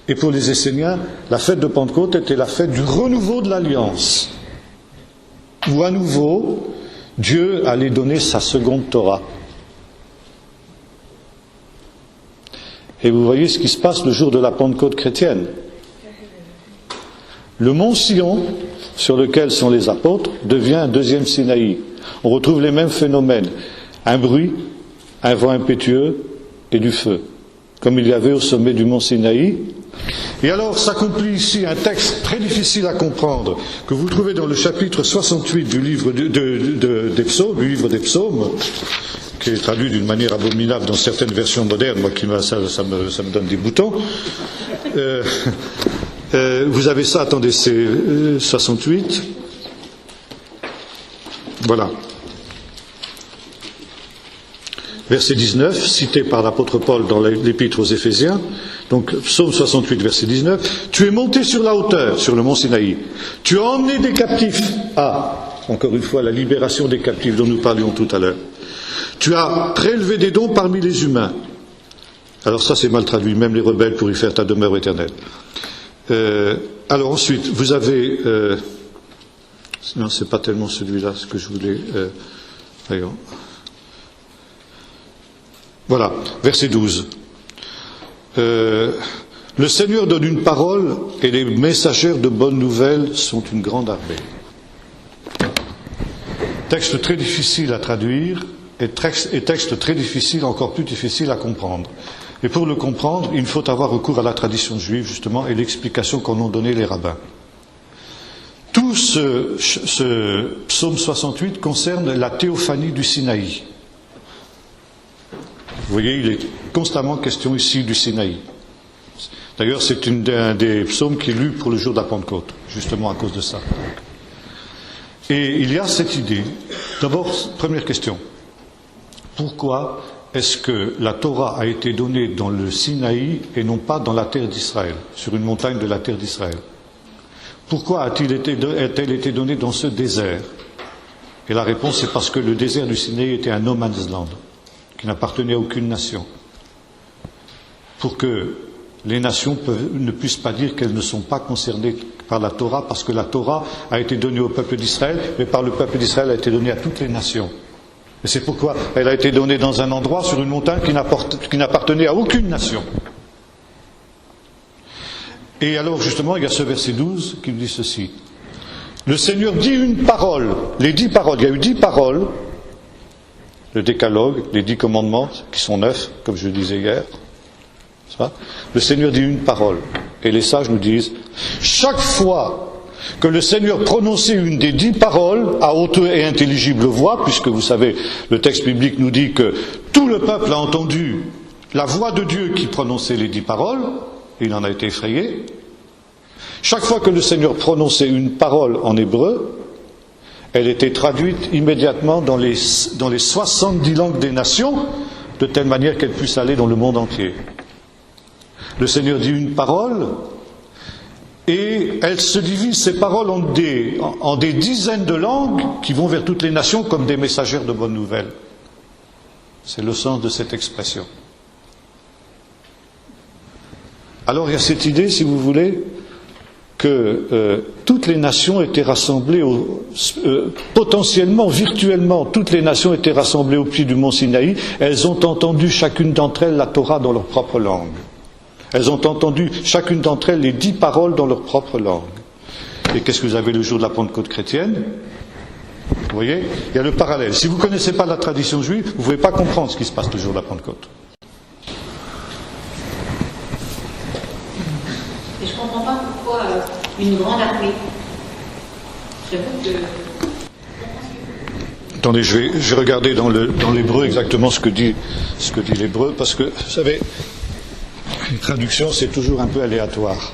Et pour les Esséniens, la fête de Pentecôte était la fête du renouveau de l'alliance, où à nouveau, Dieu allait donner sa seconde Torah. Et vous voyez ce qui se passe le jour de la Pentecôte chrétienne. Le mont Sion, sur lequel sont les apôtres, devient un deuxième Sinaï. On retrouve les mêmes phénomènes. Un bruit, un vent impétueux et du feu, comme il y avait au sommet du mont Sinaï. Et alors s'accomplit ici un texte très difficile à comprendre, que vous trouvez dans le chapitre 68 du livre des Psaumes, du livre des Psaumes, qui est traduit d'une manière abominable dans certaines versions modernes, ça me donne des boutons. Vous avez ça, attendez, c'est 68. Voilà. Verset 19, cité par l'apôtre Paul dans l'épître aux Éphésiens. Donc, psaume 68, verset 19. Tu es monté sur la hauteur, sur le mont Sinaï. Tu as emmené des captifs. Ah, encore une fois, la libération des captifs dont nous parlions tout à l'heure. Tu as prélevé des dons parmi les humains. Alors ça, c'est mal traduit. Même les rebelles pour y faire ta demeure éternelle. Alors ensuite, vous avez... non, c'est pas tellement celui-là, ce que je voulais... voyons. Voilà, verset 12. Le Seigneur donne une parole et les messagers de bonnes nouvelles sont une grande armée. Texte très difficile à traduire et texte très difficile, encore plus difficile à comprendre. Et pour le comprendre, il faut avoir recours à la tradition juive, justement, et l'explication qu'en ont donné les rabbins. Tout ce psaume 68 concerne la théophanie du Sinaï. Vous voyez, il est constamment question ici du Sinaï. D'ailleurs, c'est un des psaumes qui est lu pour le jour de la Pentecôte, justement à cause de ça. Et il y a cette idée. D'abord, première question. Pourquoi est-ce que la Torah a été donnée dans le Sinaï et non pas dans la terre d'Israël, sur une montagne de la terre d'Israël? Pourquoi a-t-elle été donnée dans ce désert? Et la réponse est parce que le désert du Sinaï était un no man's land, qui n'appartenait à aucune nation. Pour que les nations ne puissent pas dire qu'elles ne sont pas concernées par la Torah, parce que la Torah a été donnée au peuple d'Israël, mais par le peuple d'Israël a été donnée à toutes les nations. Et c'est pourquoi elle a été donnée dans un endroit, sur une montagne qui n'appartenait à aucune nation. Et alors justement, il y a ce verset 12 qui nous dit ceci. Le Seigneur dit une parole, les 10 paroles, il y a eu 10 paroles, le décalogue, les 10 commandements, qui sont 9, comme je le disais hier. Le Seigneur dit une parole. Et les sages nous disent, chaque fois que le Seigneur prononçait une des 10 paroles à haute et intelligible voix, puisque vous savez, le texte biblique nous dit que tout le peuple a entendu la voix de Dieu qui prononçait les 10 paroles, et il en a été effrayé. Chaque fois que le Seigneur prononçait une parole en hébreu, elle était traduite immédiatement dans les 70 langues des nations, de telle manière qu'elle puisse aller dans le monde entier. Le Seigneur dit une parole, et elle se divise, ces paroles, en des dizaines de langues qui vont vers toutes les nations comme des messagères de bonnes nouvelles. C'est le sens de cette expression. Alors il y a cette idée, si vous voulez, que toutes les nations étaient rassemblées, potentiellement, virtuellement, toutes les nations étaient rassemblées au pied du mont Sinaï. Elles ont entendu chacune d'entre elles la Torah dans leur propre langue. Elles ont entendu chacune d'entre elles les 10 paroles dans leur propre langue. Et qu'est-ce que vous avez le jour de la Pentecôte chrétienne? Vous voyez, il y a le parallèle. Si vous ne connaissez pas la tradition juive, vous ne pouvez pas comprendre ce qui se passe le jour de la Pentecôte. Et je ne comprends pas pourquoi une grande armée. J'avoue que. Attendez, je vais regarder dans l'hébreu exactement ce que dit l'hébreu, parce que, vous savez, une traduction, c'est toujours un peu aléatoire.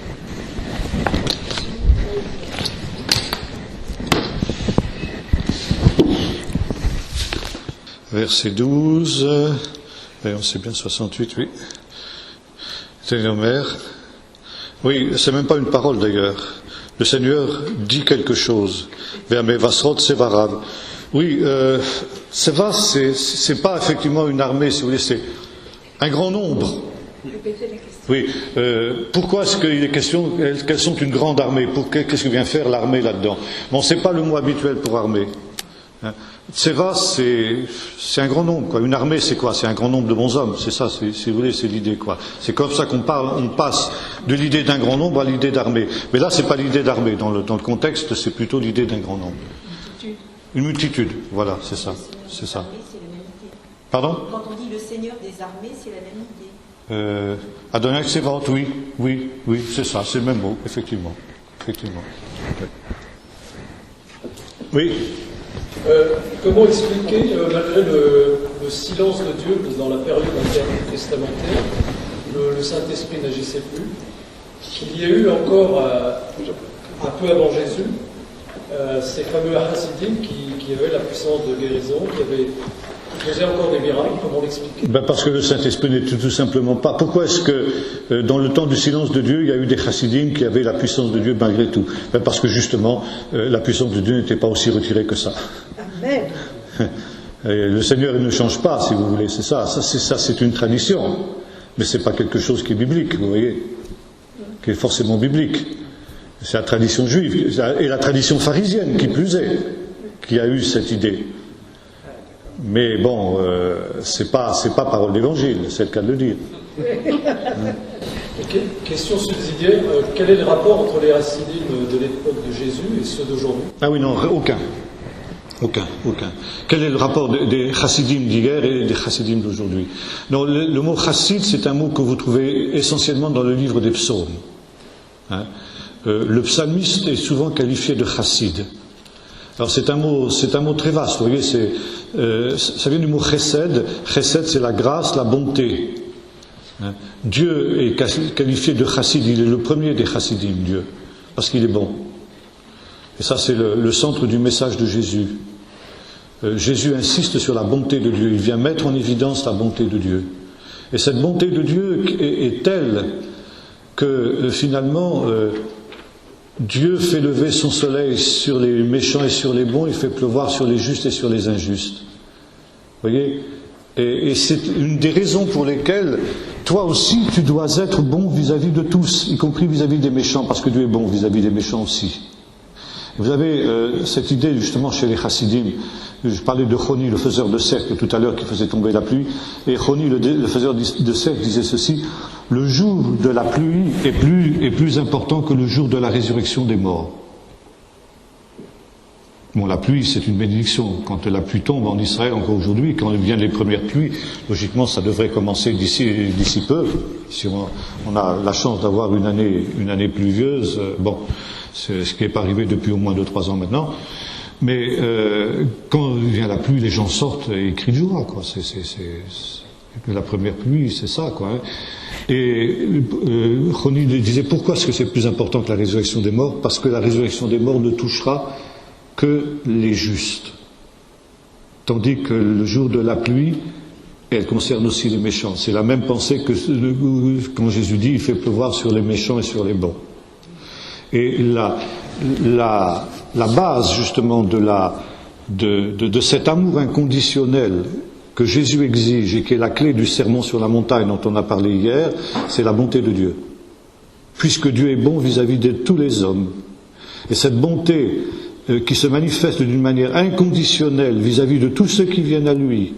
Verset 12, voyons, c'est bien 68, oui. Ténomère. Oui, c'est même pas une parole d'ailleurs. Le Seigneur dit quelque chose. Vermevasrot Sevarav. Oui, Seva, c'est pas effectivement une armée, si vous voulez, c'est un grand nombre. Oui, pourquoi est-ce qu'il est question qu'elles sont une grande armée? Qu'est-ce que vient faire l'armée là-dedans? Bon, c'est pas le mot habituel pour armée. Hein. Seva, c'est un grand nombre, quoi. Une armée, c'est quoi? C'est un grand nombre de bons hommes. C'est ça, si vous voulez, c'est l'idée, quoi. C'est comme ça qu'on passe de l'idée d'un grand nombre à l'idée d'armée. Mais là, c'est pas l'idée d'armée. Dans le contexte, c'est plutôt l'idée d'un grand nombre. Une multitude. Voilà, c'est ça. C'est ça. Pardon? Quand on dit le Seigneur des armées, c'est la même idée. Adonai Tsevaot, oui, c'est ça, c'est le même mot, effectivement. Oui. Comment expliquer, malgré le silence de Dieu dans la période intertestamentaire, le Saint-Esprit n'agissait plus, qu'il y a eu encore, un peu avant Jésus, ces fameux Hasidim qui avaient la puissance de guérison, qui faisaient encore des miracles? Comment l'expliquer? Parce que le Saint-Esprit n'était tout simplement pas. Pourquoi est-ce que dans le temps du silence de Dieu, il y a eu des Hasidim qui avaient la puissance de Dieu malgré tout? Parce que justement, la puissance de Dieu n'était pas aussi retirée que ça. Amen. Le Seigneur, il ne change pas, si vous voulez, c'est ça. C'est une tradition. Mais c'est pas quelque chose qui est biblique, vous voyez, qui est forcément biblique. C'est la tradition juive, et la tradition pharisienne, qui plus est, qui a eu cette idée. Mais bon, c'est pas parole d'évangile, c'est le cas de le dire. Question subsidiaire, quel est le rapport entre les Hasidim de l'époque de Jésus et ceux d'aujourd'hui? Ah oui, non, aucun. Quel est le rapport des chassidim d'hier et des chassidim d'aujourd'hui? Non, le mot chassid, c'est un mot que vous trouvez essentiellement dans le livre des psaumes. Hein? Le psalmiste est souvent qualifié de chassid. Alors c'est un mot très vaste. Vous voyez, ça vient du mot chesed. Chesed, c'est la grâce, la bonté. Hein? Dieu est qualifié de chassid. Il est le premier des chassidim, Dieu, parce qu'il est bon. Et ça, c'est le centre du message de Jésus. Jésus insiste sur la bonté de Dieu. Il vient mettre en évidence la bonté de Dieu. Et cette bonté de Dieu est telle que finalement, Dieu fait lever son soleil sur les méchants et sur les bons, il fait pleuvoir sur les justes et sur les injustes. Vous voyez? Et c'est une des raisons pour lesquelles, toi aussi, tu dois être bon vis-à-vis de tous, y compris vis-à-vis des méchants, parce que Dieu est bon vis-à-vis des méchants aussi. Vous avez cette idée justement chez les chassidim. Je parlais de Choni, le faiseur de cercle, tout à l'heure, qui faisait tomber la pluie. Et Choni, le faiseur de cercle, disait ceci: le jour de la pluie est plus important que le jour de la résurrection des morts. Bon, la pluie, c'est une bénédiction. Quand la pluie tombe en Israël, encore aujourd'hui, quand viennent les premières pluies, logiquement, ça devrait commencer d'ici peu. Si on a la chance d'avoir une année pluvieuse, bon, c'est ce qui n'est pas arrivé depuis au moins 2-3 ans maintenant. Mais quand vient la pluie, les gens sortent et crient de joie, quoi. C'est la première pluie, c'est ça, quoi. Hein. Et Roni disait pourquoi est-ce que c'est plus important que la résurrection des morts? Parce que la résurrection des morts ne touchera que les justes. Tandis que le jour de la pluie, elle concerne aussi les méchants. C'est la même pensée que quand Jésus dit il fait pleuvoir sur les méchants et sur les bons. Et la base justement de cet amour inconditionnel que Jésus exige et qui est la clé du sermon sur la montagne dont on a parlé hier, c'est la bonté de Dieu. Puisque Dieu est bon vis-à-vis de tous les hommes. Et cette bonté qui se manifeste d'une manière inconditionnelle vis-à-vis de tous ceux qui viennent à lui,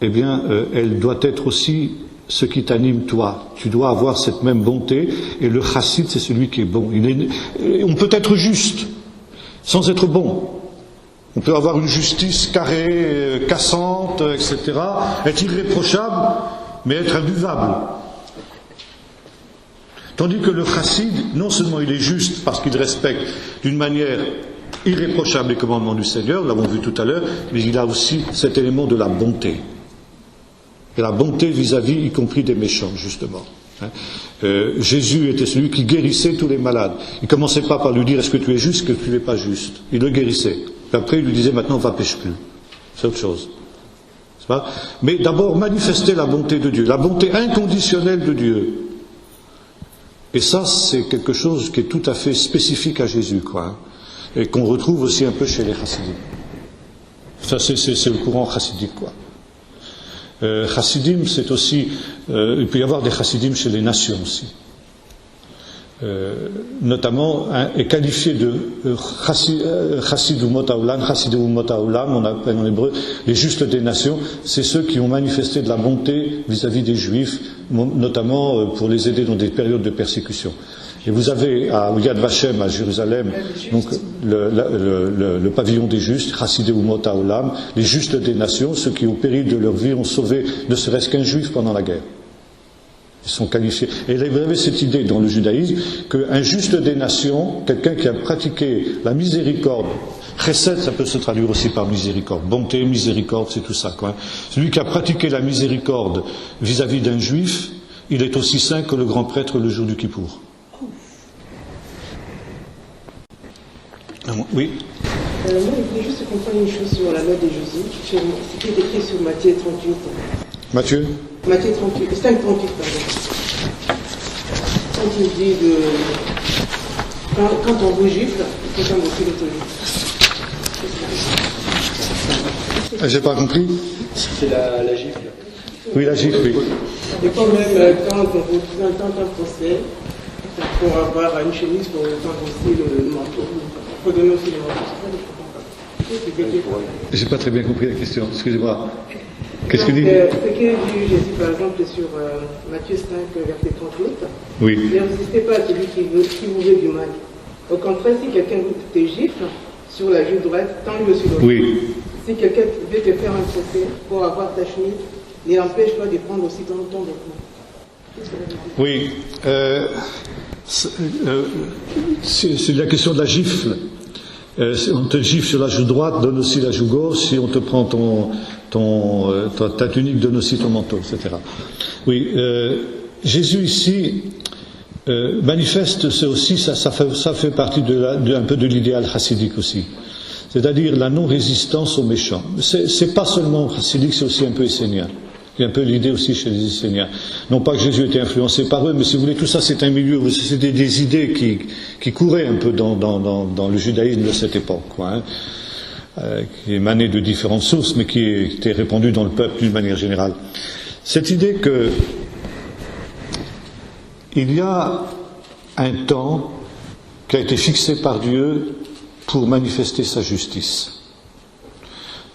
eh bien, elle doit être aussi ce qui t'anime toi. Tu dois avoir cette même bonté, et le chassid, c'est celui qui est bon. On peut être juste, sans être bon. On peut avoir une justice carrée, cassante, etc., être irréprochable, mais être imbuvable. Tandis que le chassid, non seulement il est juste parce qu'il respecte d'une manière irréprochable les commandements du Seigneur, nous l'avons vu tout à l'heure, mais il a aussi cet élément de la bonté. Et la bonté vis-à-vis, y compris des méchants, justement. Jésus était celui qui guérissait tous les malades. Il ne commençait pas par lui dire est-ce que tu es juste, que tu n'es pas juste. Il le guérissait. Puis après, il lui disait maintenant, va pêche plus. C'est autre chose. C'est pas ? Mais d'abord, manifester la bonté de Dieu, la bonté inconditionnelle de Dieu. Et ça, c'est quelque chose qui est tout à fait spécifique à Jésus, quoi. Et qu'on retrouve aussi un peu chez les chassidim. Ça, c'est le courant chassidique, quoi. Chassidim, c'est aussi... il peut y avoir des chassidim chez les nations aussi. Notamment, est qualifié de chassid umot haolam, chassidei umot haolam, on appelle en hébreu les justes des nations, c'est ceux qui ont manifesté de la bonté vis-à-vis des juifs, notamment pour les aider dans des périodes de persécution. Et vous avez à Yad Vashem, à Jérusalem, donc le pavillon des justes, chassidei umot haolam, les justes des nations, ceux qui au péril de leur vie ont sauvé ne serait-ce qu'un juif pendant la guerre. Ils sont qualifiés. Et vous avez cette idée dans le judaïsme qu'un juste des nations, quelqu'un qui a pratiqué la miséricorde, chesed, ça peut se traduire aussi par miséricorde, bonté, miséricorde, c'est tout ça, quoi. Celui qui a pratiqué la miséricorde vis-à-vis d'un juif, il est aussi saint que le grand prêtre le jour du Kippour. Oui. Moi, je voulais juste comprendre une chose sur la loi de Jésus, ce qui est écrit sur Matthieu 38. Matthieu 38, 5,38, pardon. Quand il dit quand on vous gifle, il faut aussi l'autre gifle. J'ai pas compris. C'est la gifle. Oui, la gifle, oui. Et quand même, quand on vous entend un procès, pour avoir une chemise, pour entendre aussi le manteau, il faut donner aussi le manteau. J'ai pas très bien compris la question, excusez-moi. Qu'est-ce que dit ce que dit Jésus, par exemple, sur Matthieu 5, verset 38. Oui. Ne résistez pas à celui qui vous veut du mal. Au contraire, si quelqu'un te gifle sur la joue droite, tends-lui aussi l'autre. Oui. Si quelqu'un veut te faire un procès pour avoir ta chemise, ne l'empêche pas de prendre aussi ton vêtement. Oui. C'est la question de la gifle. Si on te gifle sur la joue droite, donne aussi la joue gauche. Si on te prend ta tunique, donne aussi ton manteau, etc. Oui, Jésus ici manifeste, c'est aussi ça fait partie un peu de l'idéal chassidique aussi. C'est-à-dire la non-résistance aux méchants. C'est pas seulement chassidique, c'est aussi un peu essénien. Il y a un peu l'idée aussi chez les Esséniens. Non pas que Jésus était influencé par eux, mais si vous voulez, tout ça c'est un milieu, c'est des idées qui couraient un peu dans le judaïsme de cette époque, quoi, qui émanaient de différentes sources, mais qui étaient répandues dans le peuple d'une manière générale. Cette idée que il y a un temps qui a été fixé par Dieu pour manifester sa justice.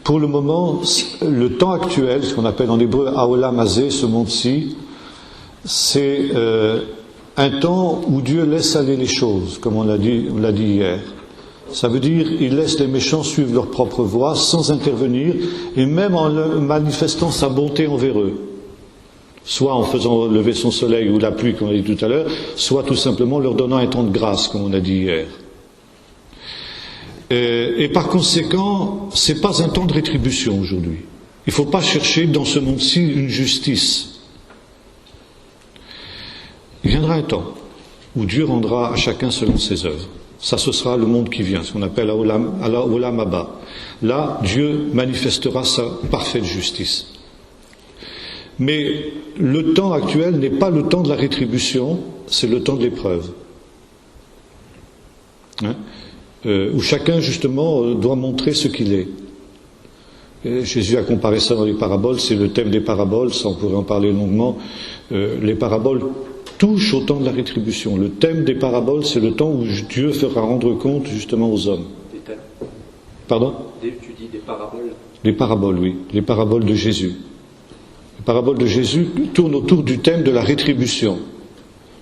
Pour le moment, le temps actuel, ce qu'on appelle en hébreu Haolam Hazé, ce monde-ci, c'est un temps où Dieu laisse aller les choses, comme on l'a dit hier. Ça veut dire il laisse les méchants suivre leur propre voie sans intervenir, et même en manifestant sa bonté envers eux. Soit en faisant lever son soleil ou la pluie, comme on a dit tout à l'heure, soit tout simplement leur donnant un temps de grâce, comme on a dit hier. Et par conséquent, ce n'est pas un temps de rétribution aujourd'hui. Il ne faut pas chercher dans ce monde-ci une justice. Il viendra un temps où Dieu rendra à chacun selon ses œuvres. Ça, ce sera le monde qui vient, ce qu'on appelle Olam Haba. Là, Dieu manifestera sa parfaite justice. Mais le temps actuel n'est pas le temps de la rétribution, c'est le temps de l'épreuve. Où chacun, justement, doit montrer ce qu'il est. Et Jésus a comparé ça dans les paraboles, c'est le thème des paraboles, ça on pourrait en parler longuement. Les paraboles touchent au temps de la rétribution. Le thème des paraboles, c'est le temps où Dieu fera rendre compte, justement, aux hommes. Pardon ? Tu dis des paraboles ? Les paraboles, oui. Les paraboles de Jésus. Les paraboles de Jésus tournent autour du thème de la rétribution.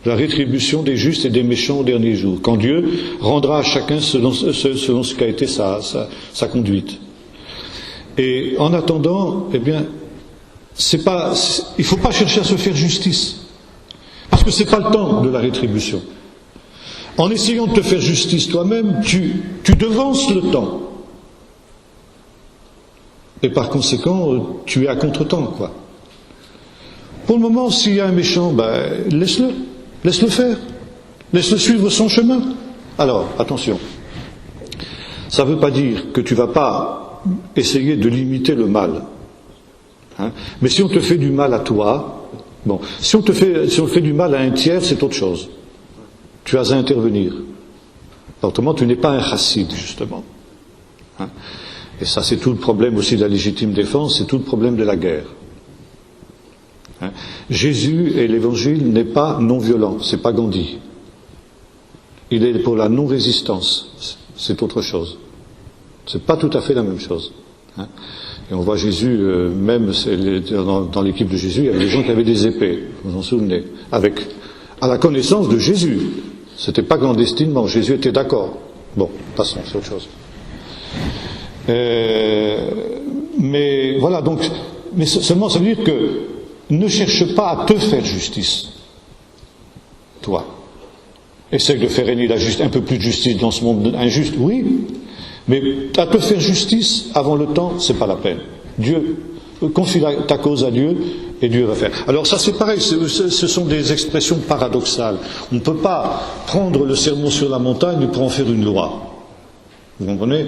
La rétribution des justes et des méchants au dernier jour. Quand Dieu rendra à chacun selon ce qu'a été sa conduite. Et en attendant, eh bien, il ne faut pas chercher à se faire justice. Parce que ce n'est pas le temps de la rétribution. En essayant de te faire justice toi-même, tu devances le temps. Et par conséquent, tu es à contre-temps, quoi. Pour le moment, s'il y a un méchant, laisse-le. Laisse-le faire. Laisse-le suivre son chemin. Alors, attention. Ça ne veut pas dire que tu ne vas pas essayer de limiter le mal. Mais si on te fait du mal à toi, si on fait du mal à un tiers, c'est autre chose. Tu as à intervenir. Autrement, tu n'es pas un chassid, justement. Et ça, c'est tout le problème aussi de la légitime défense, c'est tout le problème de la guerre. Jésus et l'évangile n'est pas non-violent, c'est pas Gandhi. Il est pour la non-résistance, c'est autre chose. C'est pas tout à fait la même chose. Et on voit Jésus, même dans l'équipe de Jésus, il y avait des gens qui avaient des épées, vous vous en souvenez, à la connaissance de Jésus. C'était pas clandestinement, Jésus était d'accord. Bon, passons, c'est autre chose. Mais voilà, donc, mais seulement ça veut dire que ne cherche pas à te faire justice, toi. Essaye de faire régner un peu plus de justice dans ce monde injuste, oui, mais à te faire justice avant le temps, c'est pas la peine. Dieu, confie ta cause à Dieu et Dieu va faire. Alors ça c'est pareil, ce sont des expressions paradoxales. On ne peut pas prendre le sermon sur la montagne pour en faire une loi. Vous comprenez ?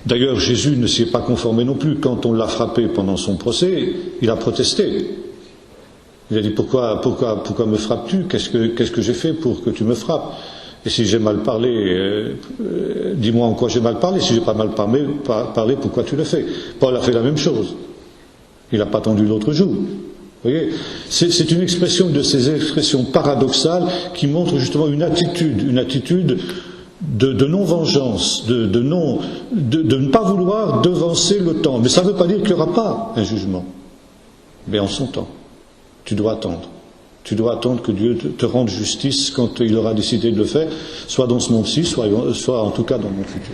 D'ailleurs, Jésus ne s'y est pas conformé non plus. Quand on l'a frappé pendant son procès, il a protesté. Il a dit pourquoi me frappes-tu ? Qu'est-ce que j'ai fait pour que tu me frappes ? Et si j'ai mal parlé, dis-moi en quoi j'ai mal parlé. Si j'ai pas mal parlé, pourquoi tu le fais ? Paul a fait la même chose. Il n'a pas attendu l'autre jour. Vous voyez ? C'est une expression de ces expressions paradoxales qui montrent justement une attitude de non-vengeance, de ne pas vouloir devancer le temps. Mais ça ne veut pas dire qu'il n'y aura pas un jugement. Mais en son temps. Tu dois attendre. Tu dois attendre que Dieu te rende justice quand il aura décidé de le faire, soit dans ce monde-ci, soit en tout cas dans le monde futur.